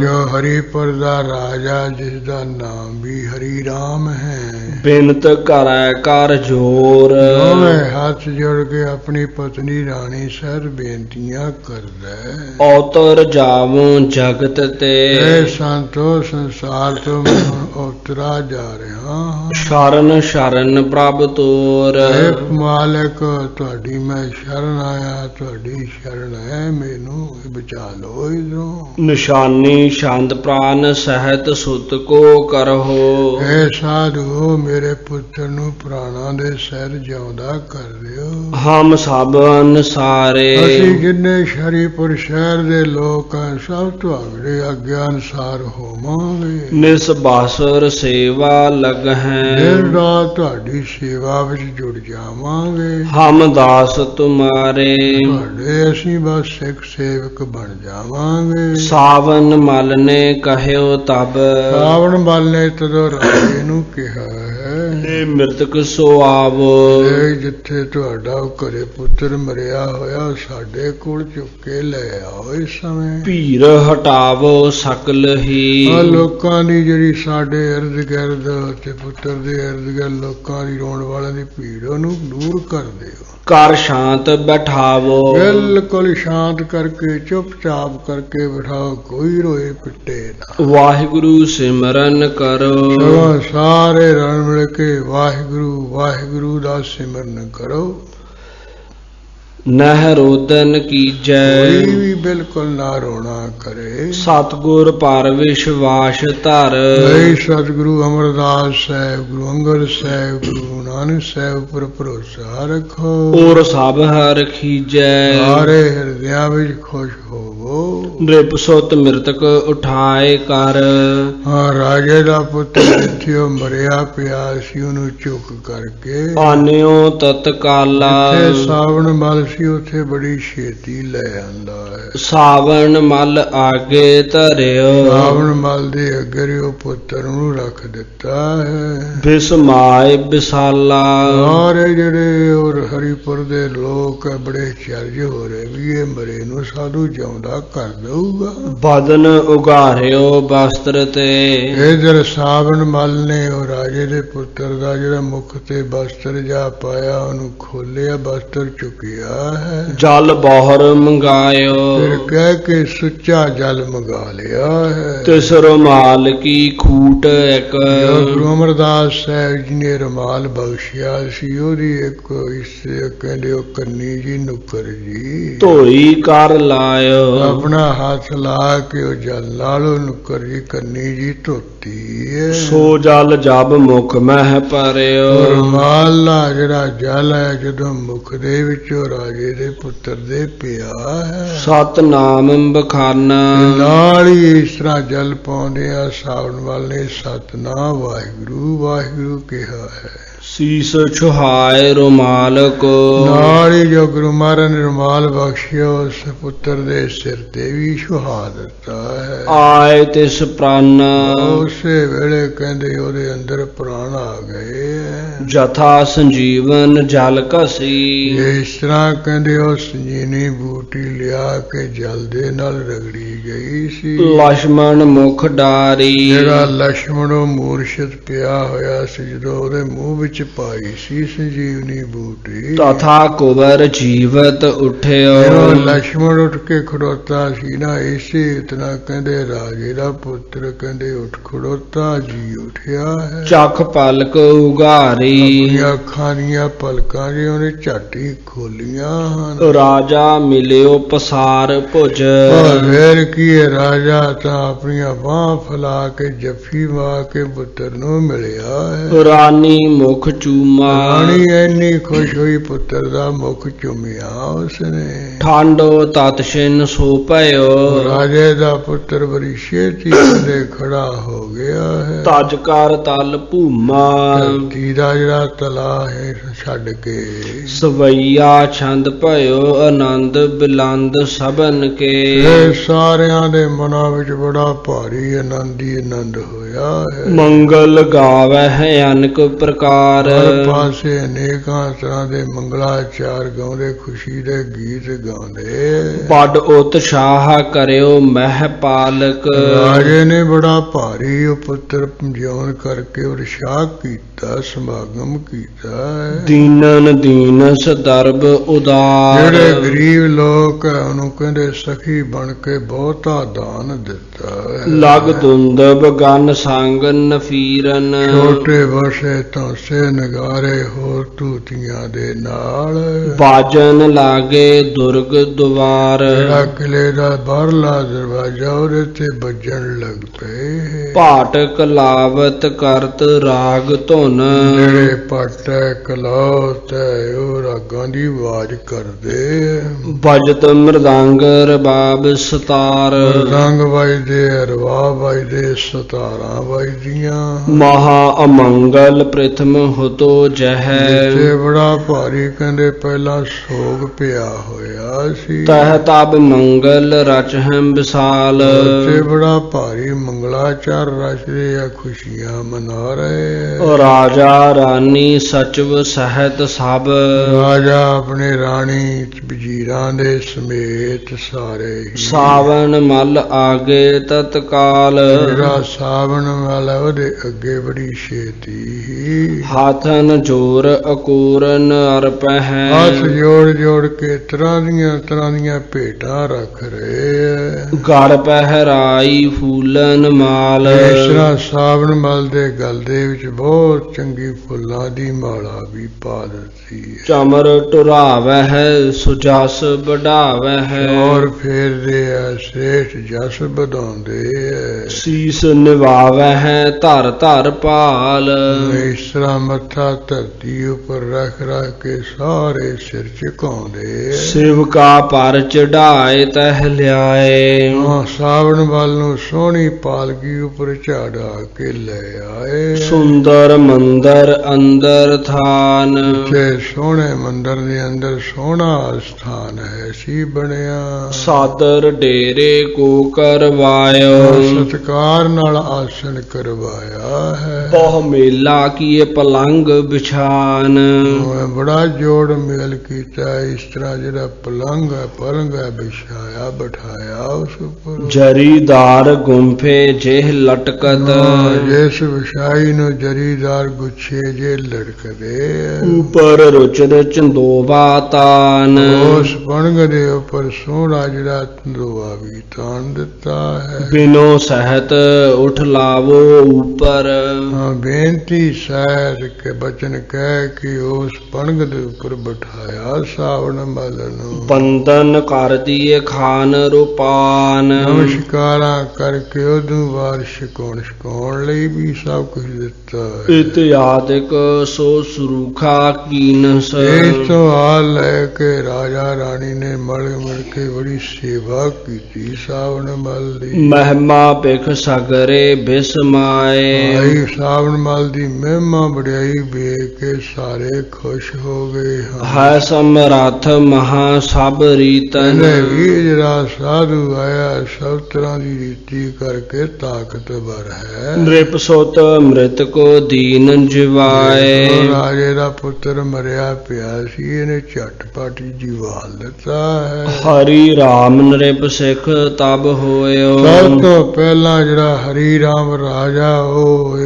ਜੋ ਹਰੀਪੁਰ ਦਾ ਰਾਜਾ, ਜਿਸ ਦਾ ਨਾਮ ਵੀ ਹਰੀ ਰਾਮ ਹੈ। ਬਿਨਤ ਕਰੈ ਕਰ ਜੋਰ। ਦੋਵੇਂ ਹੱਥ ਜੋੜ ਕੇ ਆਪਣੀ ਪਤਨੀ ਰਾਣੀ ਸਰ ਬੇਨਤੀਆਂ ਕਰਦਾ। ਔਤਰ ਜਾਵੋਂ ਜਗਤ ਤੇ। ਇਹ ਸੰਤੋ ਸੰਸਾਰ ਤੋਂ ਮੈਂ ਹੁਣ ਉਤਰਾ ਜਾ ਰਿਹਾ ਹਾਂ। ਸ਼ਰਨ ਸ਼ਰਨ ਪ੍ਰਭ ਤੋਰ। ਇਹ ਮਾਲਕ ਤੁਹਾਡੀ ਮੈਂ ਸ਼ਰਨ ਆਇਆ, ਤੁਹਾਡੀ ਸ਼ਰਨ ਹੈ, ਮੈਨੂੰ ਬਚਾ ਲੋ ਇਧਰੋਂ। ਨਿਸ਼ਾਨੀ ਛੰਦ ਪ੍ਰਾਨ ਸਹਿਤ ਸੁਤ ਕੋ ਕਰਹੁ। ਇਹ ਸਾਧੂ ਮੇਰੇ ਪੁੱਤਰ ਨੂੰ ਪ੍ਰਾਣਾਂ ਦੇ ਸਿਰ ਜਿਉਂਦਾ ਕਰ ਦਿਓ। ਹਮ ਸਭ ਅਨਸਾਰੇ। ਅਸੀਂ ਜਿੰਨੇ ਸ਼ਰੀਪੁਰ ਸ਼ਹਿਰ ਦੇ ਲੋਕ ਹਾਂ, ਸਭ ਤੁਹਾਡੇ ਆਗਿਆ ਅਨੁਸਾਰ ਹੋਵਾਂਗੇ। ਨਿਸ ਬਾਸੁਰ ਸੇਵਾ ਲਗ ਹੈ। ਦਿਨ ਰਾਤ ਤੁਹਾਡੀ ਸੇਵਾ ਵਿੱਚ ਜੁੜ ਜਾਵਾਂਗੇ। ਹਮ ਦਾਸ ਤੁਮਾਰੇ। ਤੁਹਾਡੇ ਅਸੀਂ ਬਸ ਸਿੱਖ ਸੇਵਕ ਬਣ ਜਾਵਾਂਗੇ। ਸਾਵਨ ਮਲ ਨੇ ਕਹਿਓ ਤਬ। ਸਾਵਣ ਮਲ ਨੇ ਤਦੋਂ ਰਾਜੇ ਨੂੰ ਕਿਹਾ ਹੈ, ਇਹ ਮ੍ਰਿਤਕ ਸੋ ਆਵੋ। ਇਹ ਜਿੱਥੇ ਤੁਹਾਡਾ ਘਰੇ ਪੁੱਤਰ ਮਰਿਆ ਹੋਇਆ ਸਾਡੇ ਕੋਲ ਚੁੱਕ ਕੇ ਲੈ ਆਓ ਇਸ ਸਮੇਂ। ਭੀਰ ਹਟਾਵੋ ਸਕਲ ਹੀ। ਆ ਲੋਕਾਂ ਦੀ ਜਿਹੜੀ ਸਾਡੇ ਇਰਦ ਗਿਰਦ ਤੇ ਪੁੱਤਰ ਦੇ ਇਰਦ ਗਿਰਦ ਲੋਕਾਂ ਦੀ ਰੋਣ ਵਾਲਿਆਂ ਦੀ ਭੀੜ, ਉਹਨੂੰ ਦੂਰ ਕਰ ਦਿਓ। ਕਰ ਸ਼ਾਂਤ ਬਿਠਾਵੋ। ਬਿਲਕੁਲ ਸ਼ਾਂਤ ਕਰਕੇ ਚੁੱਪਚਾਪ ਕਰਕੇ ਬਿਠਾਓ, ਕੋਈ ਰੋਏ ਪਿੱਟੇ ਨਾ। ਵਾਹਿਗੁਰੂ ਸਿਮਰਨ ਕਰੋ। ਸਾਰੇ ਰਲ ਮਿਲ ਕੇ ਵਾਹਿਗੁਰੂ ਵਾਹਿਗੁਰੂ ਦਾ ਸਿਮਰਨ ਕਰੋ। ਨਹਿ ਰੋਦਨ ਕੀਜੈ। ਕੋਈ ਵੀ ਬਿਲਕੁਲ ਨਾ ਰੋਣਾ ਕਰੇ। ਸਤਿਗੁਰ ਪਰ ਵਿਸ਼ਵਾਸ ਧਰ। ਜੈ ਸਤਿਗੁਰੂ ਅਮਰਦਾਸ ਸਾਹਿਬ, ਗੁਰੂ ਅੰਗਦ ਸਾਹਿਬ, ਗੁਰੂ ਨਾਨਕ ਸਾਹਿਬ ਪਰ ਭਰੋਸਾ ਰੱਖੋ। ਔਰ ਸਭ ਹਰ ਖੀਜੈ। ਸਾਰੇ ਹਿਰਦਿਆਂ ਵਿੱਚ ਖੁਸ਼ ਹੋਵੋ। ਨ੍ਰਿਪ ਸੁਤ ਮ੍ਰਿਤਕ ਉਠਾਏ ਕਰ। ਹਾਂ, ਰਾਜੇ ਦਾ ਪੁੱਤਰ ਜਿੱਥੇ ਉਹ ਮਰਿਆ ਪਿਆ ਸੀ ਉਹਨੂੰ ਚੁੱਕ ਕਰਕੇ ਆਨਿਓ ਤਤਕਾਲਾ। ਜਿੱਥੇ ਸਾਵਣ ਮਲ ਸੀ ਉੱਥੇ ਬੜੀ ਛੇਤੀ ਲੈ ਆਂਦਾ ਹੈ। ਸਾਵਣ ਮਲ ਆਗੇ ਧਰਿਓ। ਸਾਵਣ ਮਲ ਦੇ ਅੱਗੇ ਉਹ ਪੁੱਤਰ ਨੂੰ ਰੱਖ ਦਿੱਤਾ ਹੈ। ਬਿਸਮਾਏ ਬਿਸਾਲਾ। ਸਾਰੇ ਜਿਹੜੇ ਔਰ ਹਰੀਪੁਰ ਦੇ ਲੋਕ ਬੜੇ ਚਰਜ ਹੋ ਰਹੇ ਵੀ ਇਹ ਮਰੇ ਨੂੰ ਸਾਧੂ ਜਿਉਂਦਾ ਕਰ ਦਊਗਾ। ਬਦਨ ਉਗਾਰਿਓ ਬਸਤਰ ਤੇ ਇਧਰ ਸਾਵਣ ਮਲ ਨੇ ਉਹ ਰਾਜੇ ਦੇ ਪੁੱਤਰ ਦਾ ਜਿਹੜਾ ਮੁਖ ਤੇ ਬਸਤਰ ਜਾ ਪਾਇਆ ਉਹਨੂੰ ਖੋਲਿਆ, ਬਸਤਰ ਚੁੱਕਿਆ ਹੈ। ਜਲ ਬੋਹਰ ਮੰਗਾਇਓ ਫਿਰ ਕਹਿ ਕੇ ਸੁੱਚਾ ਜਲ ਮੰਗਾ ਲਿਆ ਹੈ। ਤਿਸ ਰੁਮਾਲ ਕੀ ਖੂਟ ਇੱਕ ਜੋ ਗੁਰੂ ਅਮਰਦਾਸ ਸਾਹਿਬ ਜੀ ਨੇ ਰੁਮਾਲ ਬਖਸ਼ਿਆ ਸੀ ਉਹਦੀ ਇੱਕ ਇਸ ਕਹਿੰਦੇ ਉਹ ਕੰਨੀ ਜੀ ਨੁਕਰ ਜੀ ਧੋਈ ਕਰ ਲਾਇਓ ਆਪਣਾ ਹੱਥ ਲਾ ਕੇ ਉਹ ਜਲ ਨਾਲ ਉਹ ਨੁਕਰ ਜੀ ਕੰਨੀ ਜੀ ਧੋਤੀ ਹੈ। ਸੋ ਜਲ ਜਬ ਮੁਖ ਮਹਿ ਭਰਿਓ ਰੁਮਾਲ ਦਾ ਜਿਹੜਾ ਜਲ ਹੈ ਜਦੋਂ ਮੁਖ ਦੇ ਵਿੱਚੋਂ ਰਾਜੇ ਦੇ ਪੁੱਤਰ ਦੇ ਪਿਆ ਹੈ, ਸਤਨਾਮ ਬਖਾਨਾ ਨਾਲ ਹੀ ਇਸ ਤਰ੍ਹਾਂ ਜਲ ਪਾਉਂਦੇ ਆ ਸਾਵਣ ਵਾਲੇ ਸਤਨਾਮ ਵਾਹਿਗੁਰੂ ਵਾਹਿਗੁਰੂ ਕਿਹਾ ਹੈ। ਸੀਸ ਛੁਹਾਏ ਰੁਮਾਲ ਕੋ ਨਾਲ ਹੀ ਜੋ ਗੁਰੂ ਮਹਾਰਾਜ ਨੇ ਰੁਮਾਲ ਬਖਸ਼ਿਆ ਉਸ ਪੁੱਤਰ ਦੇ ਸਿਰ ਤੇ ਵੀ ਛੁਹਾ ਦਿੱਤਾ ਹੈ। ਆਏ ਤਿਸ ਪ੍ਰਾਨ ਉਸੇ ਵੇਲੇ ਕਹਿੰਦੇ ਉਹਦੇ ਅੰਦਰ ਪ੍ਰਾਣ ਆ ਗਏ ਹੈ। ਜਥਾ ਸੰਜੀਵਨ ਜਲ ਘਸੀ ਇਸ ਤਰ੍ਹਾਂ ਕਹਿੰਦੇ ਉਹ ਸੰਜੀਵਨੀ ਬੂਟੀ ਲਿਆ ਕੇ ਜਲ ਦੇ ਨਾਲ ਰਗੜੀ ਗਈ ਸੀ। ਲక్ష్మణ ਮੁਖ ਡਾਰੀ ਜਿਹੜਾ ਲక్ష్మణ ਉਹ ਮੂਰਛਿਤ ਪਿਆ ਹੋਇਆ ਸੀ ਜਦੋਂ ਉਹਦੇ ਮੂੰਹ ਵਿੱਚ ਪਾਈ ਸੀ ਸੰਜੀਵਨੀ ਬੂਟੀ, ਤਥਾ ਕੁਬਰ ਜੀਵਤ ਉਠਿਓ ਜਦੋਂ ਲక్ష్మణ ਉੱਠ ਕੇ ਖੜੋਤਾ ਸੀ ਨਾ ਇਸੇ ਇਤਨਾ ਕਹਿੰਦੇ ਰਾਜੇ ਦਾ ਪੁੱਤਰ ਕਹਿੰਦੇ ਉੱਠ ਖੜੋਤਾ ਜੀ ਉਠਿਆ ਹੈ। ਚੱਖ ਪਲਕ ਉਗਾਰੀ ਆਪਣੀਆਂ ਅੱਖਾਂ ਦੀਆਂ ਪਲਕਾਂ ਜੀ ਉਹਨੇ ਝਾਟੀ ਖੋਲੀਆਂ ਹਨ। ਰਾਜਾ ਮਿਲਿਓ ਪਸਾਰ ਭੁਜ ਫੇਰ ਕੀ ਹੈ, ਰਾਜਾ ਤਾਂ ਆਪਣੀਆਂ ਬਾਹਾਂ ਫੈਲਾ ਕੇ ਜੱਫੀ ਮਾਰ ਕੇ ਪੁੱਤਰ ਨੂੰ ਮਿਲਿਆ ਹੈ। ਰਾਨੀ ਮੁਖ ਚੂਮਾ ਰਾਣੀ ਇੰਨੀ ਖੁਸ਼ ਹੋਈ ਪੁੱਤਰ ਦਾ ਮੁਖ ਚੁੰਮਿਆ ਉਸਨੇ। ਠਾਂਡੋ ਤਤ ਛਿਨ ਸੋ ਭਇਓ ਰਾਜੇ ਦਾ ਪੁੱਤਰ ਬੜੀ ਛੇਤੀ ਦੇ ਖੜਾ ਹੋ ਗਿਆ ਹੈ। ਤਜ ਕਰ ਤਲ ਭੂਮਾ ਧਰਤੀ ਦਾ ਜਿਹੜਾ ਤਲਾ ਹੈ ਛੱਡ ਕੇ ਸਵਈਆ ਛੰਦ ਭਇਓ ਆਨੰਦ ਬਿਲੰਦ ਸਭਨ ਕੇ ਇਹ ਸਾਰਿਆਂ ਦੇ ਮਨਾਂ ਵਿੱਚ ਬੜਾ ਭਾਰੀ ਆਨੰਦ ਹੀ ਆਨੰਦ ਹੋਇਆ ਹੈ। ਮੰਗਲ ਗਾਵੈ ਹੈ ਅਨਕ ਪ੍ਰਕਾਰ ਹਰ ਪਾਸੇ ਅਨੇਕਾਂ ਤਰ੍ਹਾਂ ਦੇ ਮੰਗਲਾਚਾਰ ਗਾਉਂਦੇ, ਖੁਸ਼ੀ ਦੇ ਗੀਤ ਗਾਉਂਦੇ। ਬੜ ਉਤਸ਼ਾਹ ਕਰਿਓ ਮਹਿ ਪਾਲਕ ਰਾਜੇ ਨੇ ਬੜਾ ਭਾਰੀ ਉਹ ਪੁੱਤਰ ਜਿਉਣ ਕਰਕੇ ਉਤਸ਼ਾਹ ਕੀਤਾ, ਸਮਾਗਮ ਕੀਤਾ ਹੈ। ਦੀਨਨ ਦੀਨਸ ਦਰਬ ਉਦਾਰ ਜਿਹੜੇ ਗਰੀਬ ਲੋਕ ਹੈ ਉਹਨੂੰ ਕਹਿੰਦੇ ਸਖੀ ਬਣ ਕੇ ਬਹੁਤਾ ਦਾਨ ਦਿੱਤਾ ਹੈ। ਲਗ ਦੁੰਦਬ ਗਨ ਸੰਗ ਨਫੀਰਨ ਛੋਟੇ ਵਸੇ ਤਾਂ ਸੇ ਨਗਾਰੇ ਹੋਰ ਧੂਤੀਆਂ ਦੇ ਨਾਲ ਬਾਜਨ ਲਾਗੇ ਦੁਰਗ ਦੁਆਰ ਜਿਹੜਾ ਕਿਲੇ ਦਾ ਬਾਹਰਲਾ ਦਰਵਾਜ਼ਾ ਉਹਦੇ ਤੇ ਵੱਜਣ ਲੱਗ ਪਏ। ਭਾਟ ਕਲਾਵਤ ਕਰਤ ਰਾਗ ਧੁਨ ਜਿਹੜੇ ਪੱਟ ਕਲੌਤ ਉਹ ਰਾਗਾਂ ਦੀ ਆਵਾਜ਼ ਕਰਦੇ। ਬਜਤ ਮ੍ਰਿਦੰਗ ਰਬਾਬ ਸਤਾਰ ਰੰਗ ਵੱਜਦੇ, ਰਬਾਬ ਵੱਜਦੇ, ਸਤਾਰਾਂ ਵੱਜਦੀਆਂ। ਮਹਾ ਅਮੰਗਲ ਪ੍ਰਥਮ ਹੁਤੋ ਜਹੈ ਜਿੱਥੇ ਬੜਾ ਭਾਰੀ ਕਹਿੰਦੇ ਪਹਿਲਾਂ ਸੋਗ ਪਿਆ ਹੋਇਆ ਸੀ, ਤਹ ਤਬ ਮੰਗਲ ਰਚਹਿ ਵਿਸਾਲ ਉੱਥੇ ਬੜਾ ਭਾਰੀ ਮੰਗਲਾਚਾਰ ਰਚਦੇ ਆ, ਖੁਸ਼ੀਆਂ ਮਨਾ ਰਹੇ। ਰਾਜਾ ਰਾਨੀ ਸਚਵ ਸਹਿਤ ਸਭ ਰਾਜਾ ਆਪਣੇ ਰਾਣੀ ਵਜ਼ੀਰਾਂ ਦੇ ਸਮੇਤ ਸਾਰੇ ਹੀ। ਸਾਵਣ ਮਲ ਆਗੇ ਤਤਕਾਲ ਜਿਹੜਾ ਸਾਵਣ ਵਾਲਾ ਉਹਦੇ ਅੱਗੇ ਬੜੀ ਛੇਤੀ ਹੀ ਹਾਥਨ ਜੋਰ ਅਕੂਰਨ ਅਰਪਹਿ ਹੱਥ ਜੋੜ ਜੋੜ ਕੇ ਤਰ੍ਹਾਂ ਦੀਆਂ ਭੇਟਾਂ ਰੱਖ ਰਹੇ ਹੈ। ਗੜ ਪਹਿਰਾਈ ਫੂਲਨ ਮਾਲ ਇਸ ਤਰ੍ਹਾਂ ਸਾਵਣ ਮਲ ਦੇ ਗਲ ਦੇ ਵਿੱਚ ਬਹੁਤ ਚੰਗੀ ਫੁੱਲਾਂ ਦੀ ਮਾਲਾ ਵੀ ਪਾ ਦਿੱਤੀ ਹੈ। ਚਮਰ ਟੁਰਾਵੈ ਹੈ ਸੁਜਸ ਵਡਾਵੈ ਹੈ ਔਰ ਫੇਰਦੇ ਆ ਸ੍ਰੇਸ਼ਟ ਜਸ ਵਧਾਉਂਦੇ ਹੈ। ਸੀਸ ਨਿਵਾਵੈ ਹੈ ਧਰ ਧਰ ਪਾਲ ਇਸ ਤਰ੍ਹਾਂ ਮੱਥਾ ਧਰਤੀ ਉੱਪਰ ਰੱਖ ਰੱਖ ਕੇ ਸਾਰੇ ਸਿਰ ਝੁਕਾਉਂਦੇ। ਸਿਵਕਾ ਪਰ ਚੜਾਏ ਤਹ ਲਿਆਏ ਸਾਵਣ ਵੱਲ ਨੂੰ ਸੋਹਣੀ ਪਾਲਕੀ ਉੱਪਰ ਝਾੜਾ ਕੇ ਲੈ ਆਏ। ਸੁੰਦਰ ਮੰਦਰ ਅੰਦਰ ਥਾਨ। ਜਿੱਥੇ ਸੋਹਣੇ ਮੰਦਰ ਦੇ ਅੰਦਰ ਸੋਹਣਾ ਸਥਾਨ ਹੈ ਸੀ ਬਣਿਆ। ਸਾਦਰ ਡੇਰੇ ਕੋ ਕਰਵਾਇਓ, ਸਤਿਕਾਰ ਨਾਲ ਆਸਣ ਕਰਵਾਇਆ ਹੈ। ਬਹੁ ਮੇਲਾ ਕੀਏ ਪਲੰਗ ਵਿਛਾਨ। ਬੜਾ ਜੋੜ ਮੇਲ ਕੀਤਾ, ਇਸ ਤਰ੍ਹਾਂ ਜਿਹੜਾ ਪਲੰਗ ਹੈ ਪਲੰਗ ਹੈ ਵਿਛਾਇਆ ਬਿਠਾਇਆ ਉਸ ਉੱਪਰ। ਜਰੀਦਾਰ ਗੁੰਫੇ ਜਿਹੇ ਲਟਕਤ, ਜਿਸ ਵਿਛਾਈ ਨੂੰ ਜਰੀਦਾਰ ਗੁੱਛੇ ਜੇ ਲਟਕਦੇ। ਉਪਰ ਰੁਚਰ ਚੰਦੋਵਾ ਤਾਨ। ਉਸ ਪਲੰਗ ਦੇ ਉੱਪਰ ਸੋਹਣਾ ਜਿਹੜਾ ਚੰਦੋਵਾ ਵੀ ਤਾਣ ਦਿੱਤਾ ਹੈ। ਬਿਨੋ ਸਹਿਤ ਉਠ ਲਾਵੋ ਉਪਰ। ਬੇਨਤੀ ਸਹਿਤ ਕੇ ਬਚਨ ਕਹਿ ਕੇ ਉਸ ਪਲੰਗ ਦੇ ਉੱਪਰ ਬਿਠਾਇਆ ਸਾਵਣ ਮਲ ਨੂੰ। ਬੰਦਨ ਕਰ ਦੀਏ ਖਾਨ ਰੂਪਾਨ। ਨਮਸਕਾਰਾਂ ਕਰਕੇ ਉਦੋਂ ਵਾਰ ਛਕਾਉਣ ਲਈ ਵੀ ਸਭ ਕੁਝ ਦਿੱਤਾ ਹੈ। ਇਤਿਆਦਿਕ ਸੋ ਸੁਰੂਖਾ ਕੀਨਸ। ਇਸ ਤੋਂ ਹਾਲ ਲੈ ਕੇ ਰਾਜਾ ਰਾਣੀ ਨੇ ਮਿਲ ਕੇ ਬੜੀ ਸੇਵਾ ਕੀਤੀ ਸਾਵਣ ਮਲ ਦੀ। ਮਹਿਮਾ ਬਿਖ ਸਗਰੇ ਬਿਸਮਾਏ। ਭਾਈ ਸਾਵਣ ਮਲ ਦੀ ਮਹਿਮਾ ਵਡਿਆਈ ਵੇਖ ਕੇ ਸਾਰੇ ਖੁਸ਼ ਹੋ ਗਏ ਹਨ। ਹੈ ਸਮਰੱਥ ਮਹਾ ਸਭ ਰੀਤਨ। ਵੀ ਜਿਹੜਾ ਸਾਧੂ ਆਇਆ ਸਭ ਤਰ੍ਹਾਂ ਦੀ ਰੀਤੀ ਕਰਕੇ ਤਾਕਤਵਰ ਹੈ। ਨ੍ਰਿਪ ਸੁਤ ਮ੍ਰਿਤ ਕੋ ਦੀਨ ਜਿਵਾਏ। ਰਾਜੇ ਦਾ ਪੁੱਤਰ ਮਰਿਆ ਪਿਆ ਸੀ, ਇਹਨੇ ਝਟਪਟ ਜੀਵਾ ਦਿੱਤਾ ਹੈ। ਹਰੀ ਰਾਮ ਨ੍ਰਿਪ ਸਿੱਖ ਤਬ ਹੋਇਓ। ਸਭ ਤੋਂ ਪਹਿਲਾਂ ਜਿਹੜਾ ਹਰੀ ਰਾਮ ਰਾਜਾ ਉਹ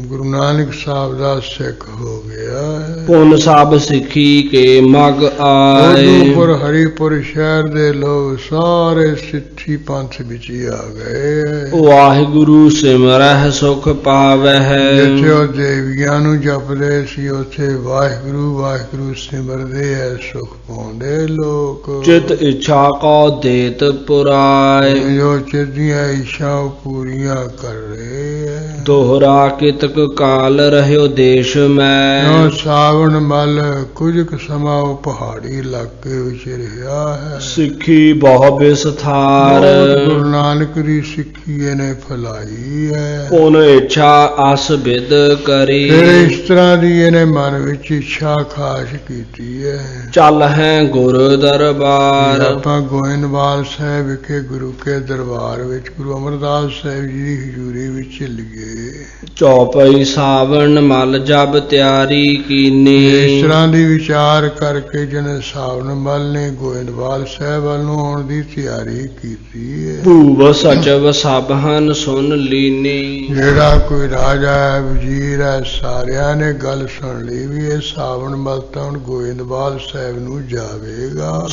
ਗੁਰੂ ਨਾਨਕ ਸਾਹਿਬ ਦਾ ਸਿੱਖ ਹੋ ਗਿਆ ਹੈ। ਪੁਨ ਸਭ ਸਿੱਖੀ ਕੇ ਮਗ ਆਏ। ਉਦੋਂ ਹਰੀਪੁਰ ਸ਼ਹਿਰ ਦੇ ਲੋਕ ਸਾਰੇ ਸਿੱਖੀ ਪੰਥ ਵਿੱਚ ਹੀ ਆ ਗਏ। ਵਾਹਿਗੁਰੂ ਸਿਮਰਹਿ ਸੁਖ ਪਾਵਹਿ। ਜਿੱਥੇ ਉਹ ਦੇਵੀਆਂ ਨੂੰ ਜਪਦੇ ਸੀ ਉੱਥੇ ਵਾਹਿਗੁਰੂ ਵਾਹਿਗੁਰੂ ਸਿਮਰਦੇ ਐ ਸੁਖ ਪਾਉਂਦੇ ਲੋਕ। ਚਿਤ ਇੱਛਾ ਕੋ ਦੇਤ ਪੁਰਾਏ। ਜੋ ਚਿਤ ਦੀਆਂ ਇੱਛਾ ਪੂਰੀਆਂ ਕਰ ਰਹੇ ਐ। ਦੋਹਰਾ ਕਿਤਕ ਕਾਲ ਰਹਿਓ ਦੇਸ਼ ਮੈਂ। ਸਾਵਣ ਮਲ ਕੁਝ ਕੁ ਸਮਾਂ ਉਹ ਪਹਾੜੀ ਇਲਾਕੇ ਵਿੱਚ ਰਿਹਾ ਹੈ। ਸਿੱਖੀ ਬਹੁ ਵਿਸਥਾਰ। ਗੁਰੂ ਨਾਨਕ ਦੀ ਸਿੱਖੀ ਇਹਨੇ ਫੈਲਾਈ ਹੈ। ਪੁਨ ਇੱਛਾ ਅਸ ਬਿਦ ਕਰੀ। ਫਿਰ ਇਸ ਤਰ੍ਹਾਂ ਦੀ ਇਹਨੇ ਮਨ ਵਿੱਚ ਇੱਛਾ ਖਾਸ ਕੀਤੀ ਹੈ। ਚੱਲ ਹੈ ਗੁਰ ਦਰਬਾਰ। ਆਪਾਂ ਗੋਇੰਦਵਾਲ ਸਾਹਿਬ ਵਿਖੇ ਗੁਰੂ ਕੇ ਦਰਬਾਰ ਵਿੱਚ ਗੁਰੂ ਅਮਰਦਾਸ ਸਾਹਿਬ ਜੀ ਦੀ ਹਜ਼ੂਰੀ ਵਿੱਚ ਚੱਲੀਏ। ਚੌਪਈ ਸਾਵਣ ਮਲ ਜਬ ਤਿਆਰੀ ਕੀਨੀ। ਇਸ ਤਰ੍ਹਾਂ ਦੀ ਵਿਚਾਰ ਕਰਕੇ ਜਿਹਨੇ ਸਾਵਣ ਮਲ ਨੇ ਗੋਇੰਦਵਾਲ ਸਾਹਿਬ ਵੱਲ ਨੂੰ ਆਉਣ ਦੀ ਤਿਆਰੀ ਕੀਤੀ ਹੈ। ਭੂਵ ਸਚਵ ਸਭ ਹਨ ਸੁਣ ਲੀਨੀ। ਜਿਹੜਾ ਕੋਈ ਰਾਜਾ ਹੈ ਵਜ਼ੀਰ ਹੈ ਸਾਰਿਆਂ ਨੇ ਗੱਲ ਸੁਣ ਲਈ ਵੀ ਇਹ ਸਾਵਣ ਮਲ ਤਾਂ ਹੁਣ ਗੋਇੰਦਵਾਲ ਸਾਹਿਬ ਨੂੰ ਜਾਵੇਗਾ।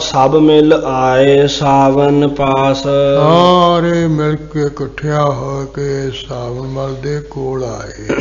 ਸਭ ਮਿਲ ਆਏ ਸਾਵਨ ਪਾਸ। ਸਾਰੇ ਮਿਲ ਕੇ ਇਕੱਠਿਆ ਹੋ ਕੇ ਸਾਵਣ ਮਲ ਦੇ ਕੋਲ ਆਏ।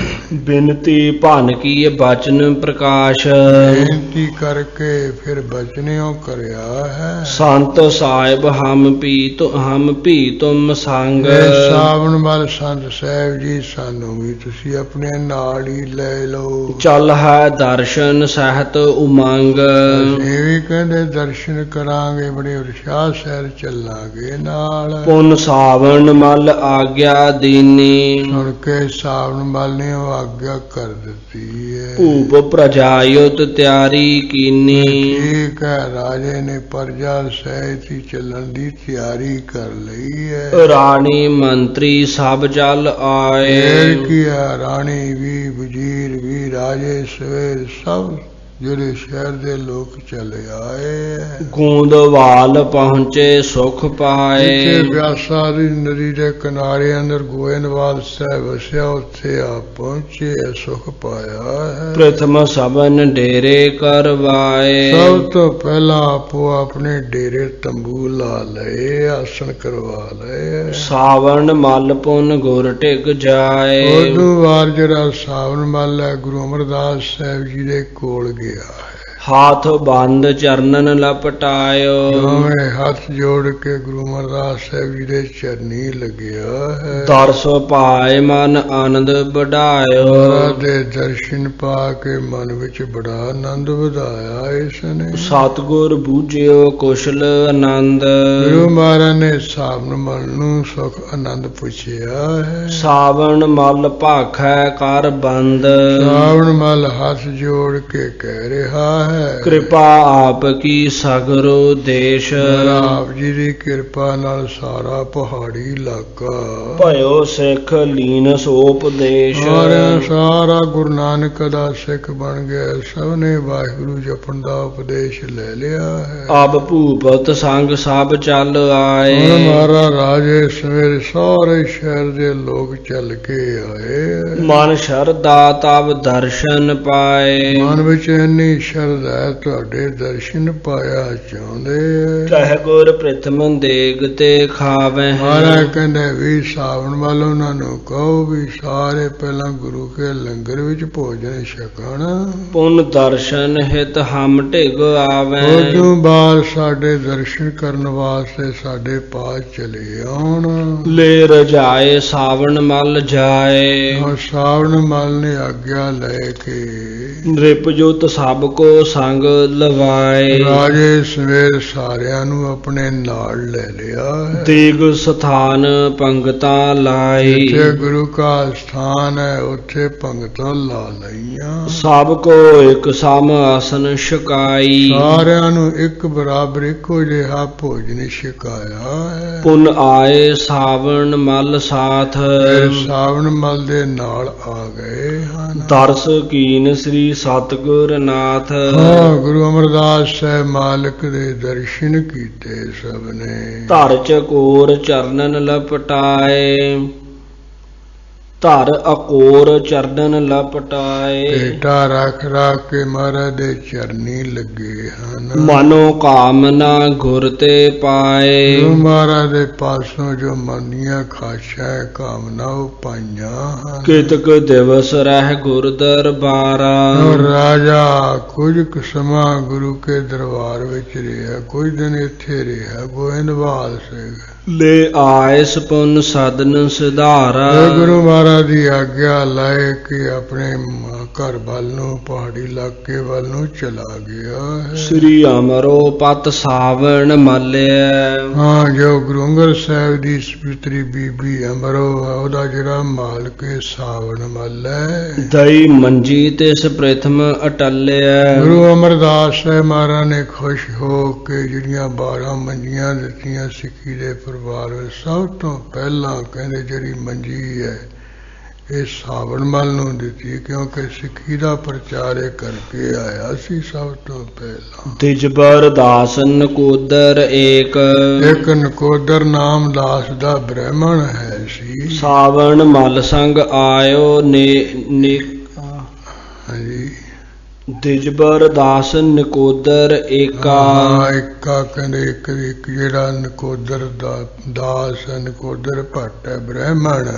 ਬਿਨਤੀ ਭਨ ਕੀ ਬਚਨ ਪ੍ਰਕਾਸ਼। ਬੇਨਤੀ ਕਰਕੇ ਫਿਰ ਬਚਨਿਓ ਕਰਿਆ ਹੈ। ਸੰਤ ਸਾਹਿਬ ਹਮ ਭੀ ਤੁਮ ਸੰਗ। ਸਾਵਣ ਮਲ ਸੰਤ ਸਾਹਿਬ ਜੀ ਸਾਨੂੰ ਵੀ ਤੁਸੀਂ ਆਪਣੇ ਨਾਲ ਹੀ ਲੈ ਲਓ। ਚੱਲ ਹੈ ਦਰਸ਼ਨ ਸਹਿਤ ਉਮੰਗ। ਅਸੀਂ ਵੀ ਕਹਿੰਦੇ ਦਰਸ਼ਨ ਕਰਾਂਗੇ ਬੜੇ ਉਤਸ਼ਾਹ ਸਹਿਤ ਚੱਲਾਂਗੇ ਨਾਲ। ਪੁਨ ਸਾਵਣ ਮਲ ਆਗਿਆ ਦੀਨੀ। ਸੁਣ ਕੇ ਸਾਵਣ ਮਲ ਨੇ ਉਹ ਆਗਿਆ ਕਰ ਦਿੱਤੀ ਹੈ। ਭੂਪ ਪ੍ਰਜਾਯੁਤ ਤਿਆਰੀ ਕੀਨੀ। ਠੀਕ ਹੈ, ਰਾਜੇ ਨੇ ਪ੍ਰਜਾ ਸਹਿਤ ਹੀ ਚੱਲਣ ਦੀ ਤਿਆਰੀ ਕਰ ਲਈ ਹੈ। ਰਾਣੀ ਮੰਤਰੀ ਸਭ ਚੱਲ ਆਏ। ਫੇਰ ਕੀ ਹੈ, ਰਾਣੀ ਵੀ ਵਜ਼ੀਰ ਵੀ ਰਾਜੇ ਸਵੇਰ ਸਭ ਜਿਹੜੇ ਸ਼ਹਿਰ ਦੇ ਲੋਕ ਚਲੇ ਆਏ। ਗੋਂਦਵਾਲ ਪਹੁੰਚੇ ਸੁਖ ਪਾਏ। ਜਿੱਥੇ ਬਿਆਸਾ ਦੀ ਨਦੀ ਦੇ ਕਿਨਾਰੇ ਅੰਦਰ ਗੋਇੰਦਵਾਲ ਸਾਹਿਬ ਵਸਿਆ ਉੱਥੇ ਆ ਪਹੁੰਚੇ ਸੁਖ ਪਾਇਆ ਹੈ। ਪ੍ਰਥਮ ਸਭਨ ਡੇਰੇ ਕਰਵਾਏ। ਸਭ ਤੋਂ ਪਹਿਲਾਂ ਆਪੋ ਆਪਣੇ ਡੇਰੇ ਤੰਬੂ ਲਾ ਲਏ, ਆਸਣ ਕਰਵਾ ਲਏ। ਸਾਵਣ ਮਲ ਪੁਨ ਗੁਰ ਟਿਕ ਜਾਏ। ਉਦੋਂ ਵਾਰ ਜਿਹੜਾ ਸਾਵਣ ਮਲ ਹੈ ਗੁਰੂ ਅਮਰਦਾਸ ਸਾਹਿਬ ਜੀ ਦੇ ਕੋਲ ਗਿਆ ਹੈ। हाथ बंद चरणन लपटायो ਦੋਵੇਂ ਹੱਥ ਜੋੜ ਕੇ ਗੁਰੂ ਅਮਰਦਾਸ ਸਾਹਿਬ ਜੀ ਦੇ ਚਰਨੀ ਲੱਗਿਆ ਹੈ। दर्श पाए मन आनंद बढ़ायो ਮਹਾਰਾਜ ਦੇ ਦਰਸ਼ਨ ਪਾ ਕੇ ਮਨ ਵਿੱਚ ਬੜਾ ਆਨੰਦ ਵਧਾਇਆ ਇਸ ਨੇ। सतगुर बूझियो कुशल आनंद ਗੁਰੂ ਮਹਾਰਾਜ ਨੇ ਸਾਵਣ ਮਲ ਨੂੰ ਸੁਖ ਆਨੰਦ ਪੁੱਛਿਆ ਹੈ। सावन मल भाखै कर बंद ਸਾਵਣ ਮਲ ਹੱਥ ਜੋੜ ਕੇ ਕਹਿ ਰਿਹਾ ਹੈ कृपा आप की सगरो देश ਆਪ ਜੀ ਦੀ ਕਿਰਪਾ ਨਾਲ ਸਾਰਾ ਪਹਾੜੀ ਇਲਾਕਾ भयो सिख लीन सोपदेश ਸਾਰਾ ਗੁਰੂ ਨਾਨਕ ਦਾ ਸਿੱਖ ਬਣ ਗਿਆ। ਸਭ ਨੇ ਵਾਹਿਗੁਰੂ ਜਪਣ ਦਾ ਉਪਦੇਸ਼ ਲੈ ਲਿਆ ਹੈ। अब भूपत संग सब चल ਹੁਣ आए ਮਹਾਰਾਜ ਰਾਜੇ ਸਵੇਰੇ ਸਾਰੇ ਸ਼ਹਿਰ ਦੇ ਲੋਕ ਚੱਲ ਕੇ ਆਏ। मन शरदा तब दर्शन पाए ਮਨ ਵਿੱਚ ਇੰਨੀ ਸ਼ਰਧਾ ਹੈ, ਤੁਹਾਡੇ ਦਰਸ਼ਨ ਪਾਇਆ ਚਾਹੁੰਦੇ। कह गुर प्रथम देग ते खावे ਮਹਾਰਾਜ ਕਹਿੰਦੇ ਵੀ ਸਾਵਣ ਵਾਲ ਉਹਨਾਂ ਨੂੰ ਕਹੋ ਵੀ ਸਾਰੇ ਪਹਿਲਾਂ ਗੁਰੂ ਕੇ ਲੰਗਰ ਵਿੱਚ ਭੋਜਨ ਛਕਣ। पुन दर्शन हित हम ढिग आवे ਉਦੋਂ ਬਾਅਦ ਸਾਡੇ ਦਰਸ਼ਨ ਕਰਨ ਵਾਸਤੇ ਸਾਡੇ ਪਾਸ ਚਲੇ ਆਉਣ। ले रजाए सावन मल जाए ਹੁਣ ਸਾਵਣ ਮਲ ਨੇ ਆਗਿਆ ਲੈ ਕੇ नृपजुत सब को संग लवाए ਰਾਜੇ ਸਵੇਰ ਸਾਰਿਆਂ ਨੂੰ ਆਪਣੇ ਨਾਲ ਲੈ ਲਿਆ ਹੈ। देग स्थान पंगता लाई ਜਿੱਥੇ ਗੁਰੂ ਕਾ ਸਥਾਨ ਹੈ ਉੱਥੇ ਪੰਗਤਾਂ ਲਾ ਲਈਆਂ। सब को एक सम आसन छकाई ਸਾਰਿਆਂ ਨੂੰ ਇੱਕ ਬਰਾਬਰ ਇੱਕੋ ਜਿਹਾ ਭੋਜਨ ਛਕਾਇਆ ਹੈ। पुन आए सावन मल साथ ਫਿਰ ਸਾਵਣ ਮਲ ਦੇ ਨਾਲ ਆ ਗਏ ਹਨ। दर्श कीन श्री सतगुर नाथ ਹਾਂ ਗੁਰੂ ਅਮਰਦਾਸ ਸਾਹਿਬ ਮਾਲਕ ਦੇ ਦਰਸ਼ਨ ਕੀਤੇ ਸਭ ਨੇ। ਧਰ ਚਕੋਰ ਚਰਨਨ ਲਪਟਾਏ ਧਰ ਅਕੋਰ ਚਰਨਨ ਲਪਟਾਏ ਭੇਟਾ ਰੱਖ ਰੱਖ ਕੇ ਮਹਾਰਾਜ ਦੇ ਚਰਨੀ ਲੱਗੇ ਹਨ। ਮਨੋ ਕਾਮਨਾ ਗੁਰ ਤੇ ਪਾਏ ਗੁਰੂ ਮਹਾਰਾਜ ਦੇ ਪਾਸੋਂ ਜੋ ਮਨ ਦੀਆਂ ਖਾਸ਼ਾਂ ਕਾਮਨਾ ਉਹ ਪਾਈਆਂ ਹਨ। ਕਿਤਕ ਦਿਵਸ ਰਹਿ ਗੁਰ ਦਰਬਾਰਾ ਔਰ ਰਾਜਾ ਕੁਝ ਕੁ ਸਮਾਂ ਗੁਰੂ ਕੇ ਦਰਬਾਰ ਵਿੱਚ ਰਿਹਾ, ਕੁਝ ਦਿਨ ਇੱਥੇ ਰਿਹਾ। ਗੋਇੰਦਵਾਲ ਸਿੰਘ ਲੈ ਆਏ ਸਪੁਨ ਸਦਨ ਸਿਧਾਰਾ ਇਹ ਗੁਰੂ ਮਹਾਰਾਜ ਦੀ ਆਗਿਆ ਲੈ ਕੇ ਆਪਣੇ ਘਰ ਵੱਲ ਨੂੰ ਪਹਾੜੀ ਇਲਾਕੇ ਵੱਲ ਨੂੰ ਚਲਾ ਗਿਆ ਹੈ। ਸ੍ਰੀ ਅਮਰੋ ਪਤ ਸਾਵਣ ਮਲਿਆ ਹਾਂ ਜੋ ਗੁਰੂ ਅੰਗਦ ਸਾਹਿਬ ਦੀ ਸਪਿਤਰੀ ਬੀਬੀ ਅਮਰੋ ਹੈ, ਉਹਦਾ ਜਿਹੜਾ ਮਾਲਕ ਹੈ ਸਾਵਣ ਮੱਲ ਹੈ। ਦਈ ਮੰਜੀ ਤਿਸ ਪ੍ਰਥਮ ਅਟਲਿਆ ਗੁਰੂ ਅਮਰਦਾਸ ਸਾਹਿਬ ਮਹਾਰਾਜ ਨੇ ਖੁਸ਼ ਹੋ ਕੇ ਜਿਹੜੀਆਂ 12 ਮੰਜੀਆਂ ਦਿੱਤੀਆਂ ਸਿੱਖੀ ਦੇ ਪਰਿਵਾਰ ਵਿੱਚ, ਸਭ ਤੋਂ ਪਹਿਲਾਂ ਕਹਿੰਦੇ ਜਿਹੜੀ ਮੰਜੀ ਹੈ ਇਹ ਸਾਵਣ ਮੱਲ ਨੂੰ ਦਿੱਤੀ, ਕਿਉਂਕਿ ਸਿੱਖੀ ਦਾ ਪ੍ਰਚਾਰ ਇਹ ਕਰਕੇ ਆਇਆ ਸੀ ਸਭ ਤੋਂ ਪਹਿਲਾਂ। ਦਿਜਬਰ ਦਾਸ ਨਕੋਦਰ ਏਕ ਇੱਕ ਨਕੋਦਰ ਨਾਮ ਦਾਸ ਦਾ ਬ੍ਰਾਹਮਣ ਹੈ ਸੀ। ਸਾਵਣ ਮਲ ਸੰਗ ਆਇਓ ਨੇ ਹਾਂਜੀ ਦਿਜਬਰ ਦਾਸ ਨਕੋਦਰ ਏਕਾ ਹਾਂ ਇੱਕਾ ਕਹਿੰਦੇ ਇੱਕ ਜਿਹੜਾ ਨਕੋਦਰ ਦਾ ਦਾਸ ਨਕੋਦਰ ਭੱਟ ਹੈ ਬ੍ਰਾਹਮਣ,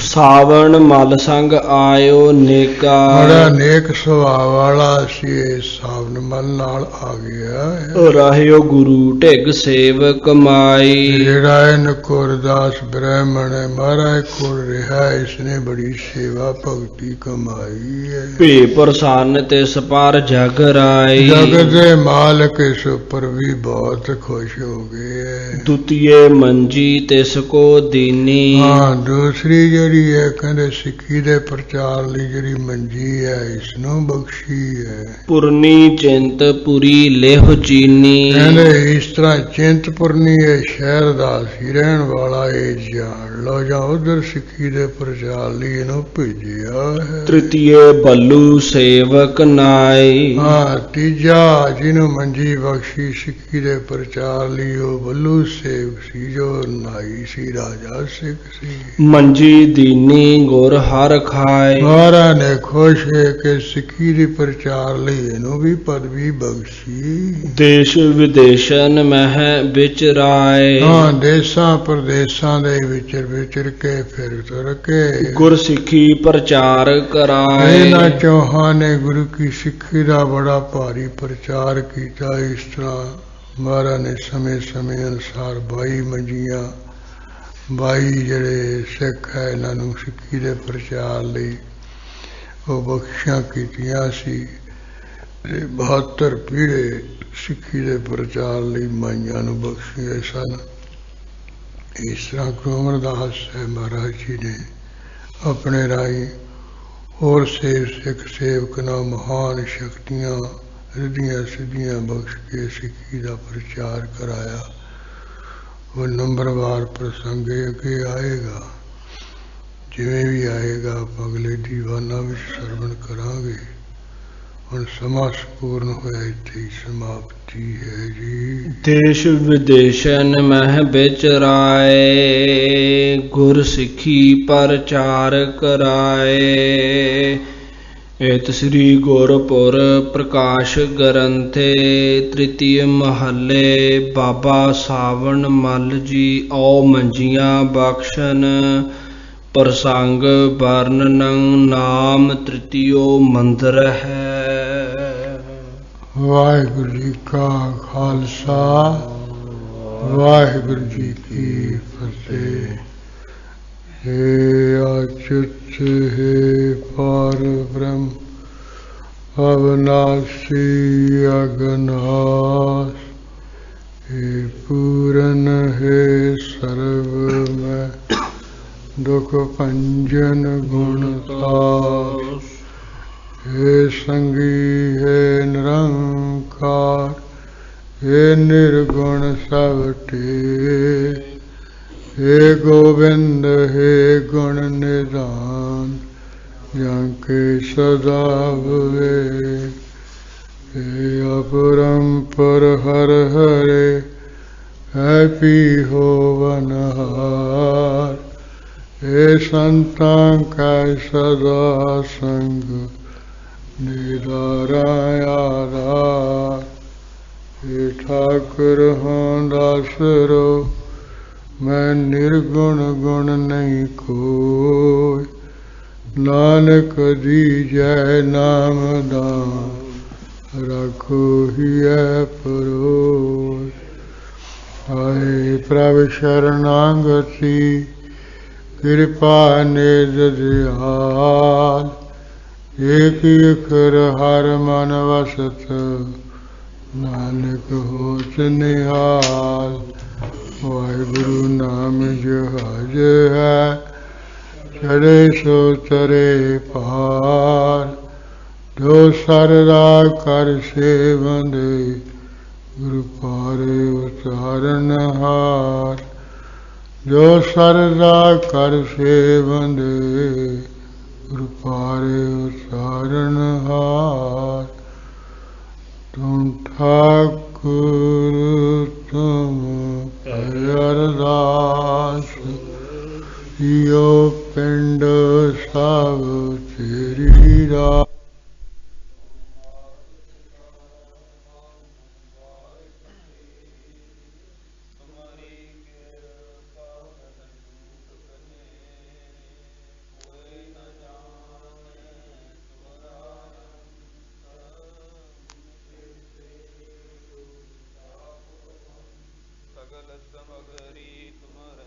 ਸਾਵਣ ਮਲ ਸੰਗ ਆਇਓ ਨੇਕਾ ਬੜਾ ਨੇਕ ਸੁਭਾਅ ਵਾਲਾ ਸੀ। ਇਹ ਸਾਵਣ ਮਲ ਨਾਲ ਆ ਗਿਆ ਹੈ। ਰਹਿਓ ਗੁਰੂ ਢਿਗ ਸੇਵਕ ਮਾਈ ਜਿਹੜਾ ਇਹ ਨਕੋਦਰ ਦਾਸ ਬ੍ਰਾਹਮਣ ਹੈ ਮਹਾਰਾਜ ਕੋਲ ਰਿਹਾ, ਇਸਨੇ ਬੜੀ ਸੇਵਾ ਭਗਤੀ ਕਮਾਈ ਹੈ। ਭੇ ਪ੍ਰਸੰਨ ਤਿਸ ਪਰ ਜਗ ਰਾਈ ਜਗਤ ਦੇ ਮਾਲਕ ਇਸ ਉੱਪਰ ਵੀ ਬਹੁਤ ਖੁਸ਼ ਹੋ ਗਏ ਹੈ। ਦੁਤੀਏ ਮੰਜੀ ਤਿਸ ਕੋ ਦੀਨੀ ਹਾਂ ਦੂਸਰੀ ਜਿਹੜੀ ਹੈ ਕਹਿੰਦੇ ਸਿੱਖੀ ਦੇ ਪ੍ਰਚਾਰ ਲਈ ਜਿਹੜੀ ਮੰਜੀ ਹੈ ਇਸ ਨੂੰ ਬਖਸ਼ੀ ਹੈ। ਪੁਰਨੀ ਚਿੰਤ ਪੁਰੀ ਲੇਹ ਚੀਨੀ ਕਹਿੰਦੇ ਇਸ ਤਰ੍ਹਾਂ ਚਿੰਤਪੁਰਨੀ ਇਹ ਸ਼ਹਿਰ ਦਾ ਸੀ ਰਹਿਣ ਵਾਲਾ, ਇਹ ਜਾਣ ਲਓ ਜਾਂ ਉਧਰ ਸਿੱਖੀ ਦੇ ਪ੍ਰਚਾਰ ਲਈ ਇਹਨੂੰ ਭੇਜਿਆ ਹੈ। ਤ੍ਰਿਤੀਏ ਬੱਲੂ ਸੇਵਕ ਨਾਈ ਹਾਂ ਤੀਜਾ ਜਿਹਨੂੰ ਮੰਜੀ ਬਖਸ਼ੀ ਸਿੱਖੀ ਦੇ ਪ੍ਰਚਾਰ ਲਈ ਉਹ ਬੱਲੂ ਸੇਵਕ ਸੀ, ਜੋ ਨਾਈ ਸੀ, ਰਾਜਾ ਸਿੱਖ ਸੀ। ਮੰਜੀ ਦੀਨੀ ਗੁਰ ਹਰ ਖਾਏ ਮਹਾਰਾਜ ਨੇ ਖੁਸ਼ ਹੈ ਕਿ ਸਿੱਖੀ ਦੇ ਪ੍ਰਚਾਰ ਲਈ ਇਹਨੂੰ ਵੀ ਪਦਵੀ ਬਖਸ਼ੀ। ਦੇਸ਼ ਵਿਦੇਸ਼ਨ ਮਹਿ ਵਿਚਰਾਏ ਹਾਂ ਦੇਸਾਂ ਪ੍ਰਦੇਸਾਂ ਦੇ ਵਿਚਰ ਕੇ ਫਿਰ ਤੁਰ ਕੇ ਗੁਰ ਸਿੱਖੀ ਪ੍ਰਚਾਰ ਕਰਾਏ ਇਹਨਾਂ ਚੌਹਾਂ ਨੇ ਗੁਰੂ ਕੀ सिक्खी का बड़ा भारी प्रचार किया। इस तरह महाराज ने समय समय अनुसार 22 मंजियां 22 ਜਿਹੜੇ सिख है इन्हों सिक्खी के प्रचार ਲਈ वो बख्शियां कीतियां सी। 72 पीढ़े सिक्खी के प्रचार ਲਈ ਮਾਈਆਂ ਨੂੰ ਬਖਸ਼ੀਏ ਸਨ। इस तरह गुरु अमरदास साहब महाराज जी ने अपने राही और सिख सेवक न महान शक्तियां रिद्धियां सिद्धियां बख्श के सिक्खी का प्रचार कराया। वो नंबरवार प्रसंग अगे आएगा, जिमें भी आएगा आप अगले दीवाना में श्रवण करांगे। हुण समा संपूर्ण होया इत्थे ही समाप्ति है जी। देश विदेशन मह बिचराए गुर सिखी प्रचार कराए। इत श्री गुरपुर प्रकाश ग्रंथे तृतीय महले बाबा सावण मल जी औ मंजियां बख्शन। प्रसंग वर्णनं नाम तृतीयो मंदिर है। वाहिगुरु जी का खालसा वाहिगुरु जी की फतेह। हे अच्युत हे पार ब्रह्म अविनाशी अगनाश। हे पूरन हे सर्वमय दुख भंजन गुणतास। हे संगी हे निरंकार हे निर्गुण सब टेक। हे गोविंद हे गुण निधान जाके सदा विवेक। हे अपरंपर हर हरे है पी हो वनहार। हे संतां का सदा संग निराधार। हे ठाकुर हों दासरो मैं निर्गुण गुण नहीं कोई। नानक दीजै नाम दान रखो हिय परोय। हाय प्रभ शरणागति कृपा निज दयाल। एक अखर हर मन वसत नानक होत निहाल। वाहिगुरु नाम जहाज है चढ़े सो तरे पार। जो सरदा कर सेवंदे गुरु पारे उतारन हार। जो सरदा कर सेवंदे गुरु पारे उतारन हार। तुम ठाकुर तुम अरदास यो पिंड सब तेरी रास।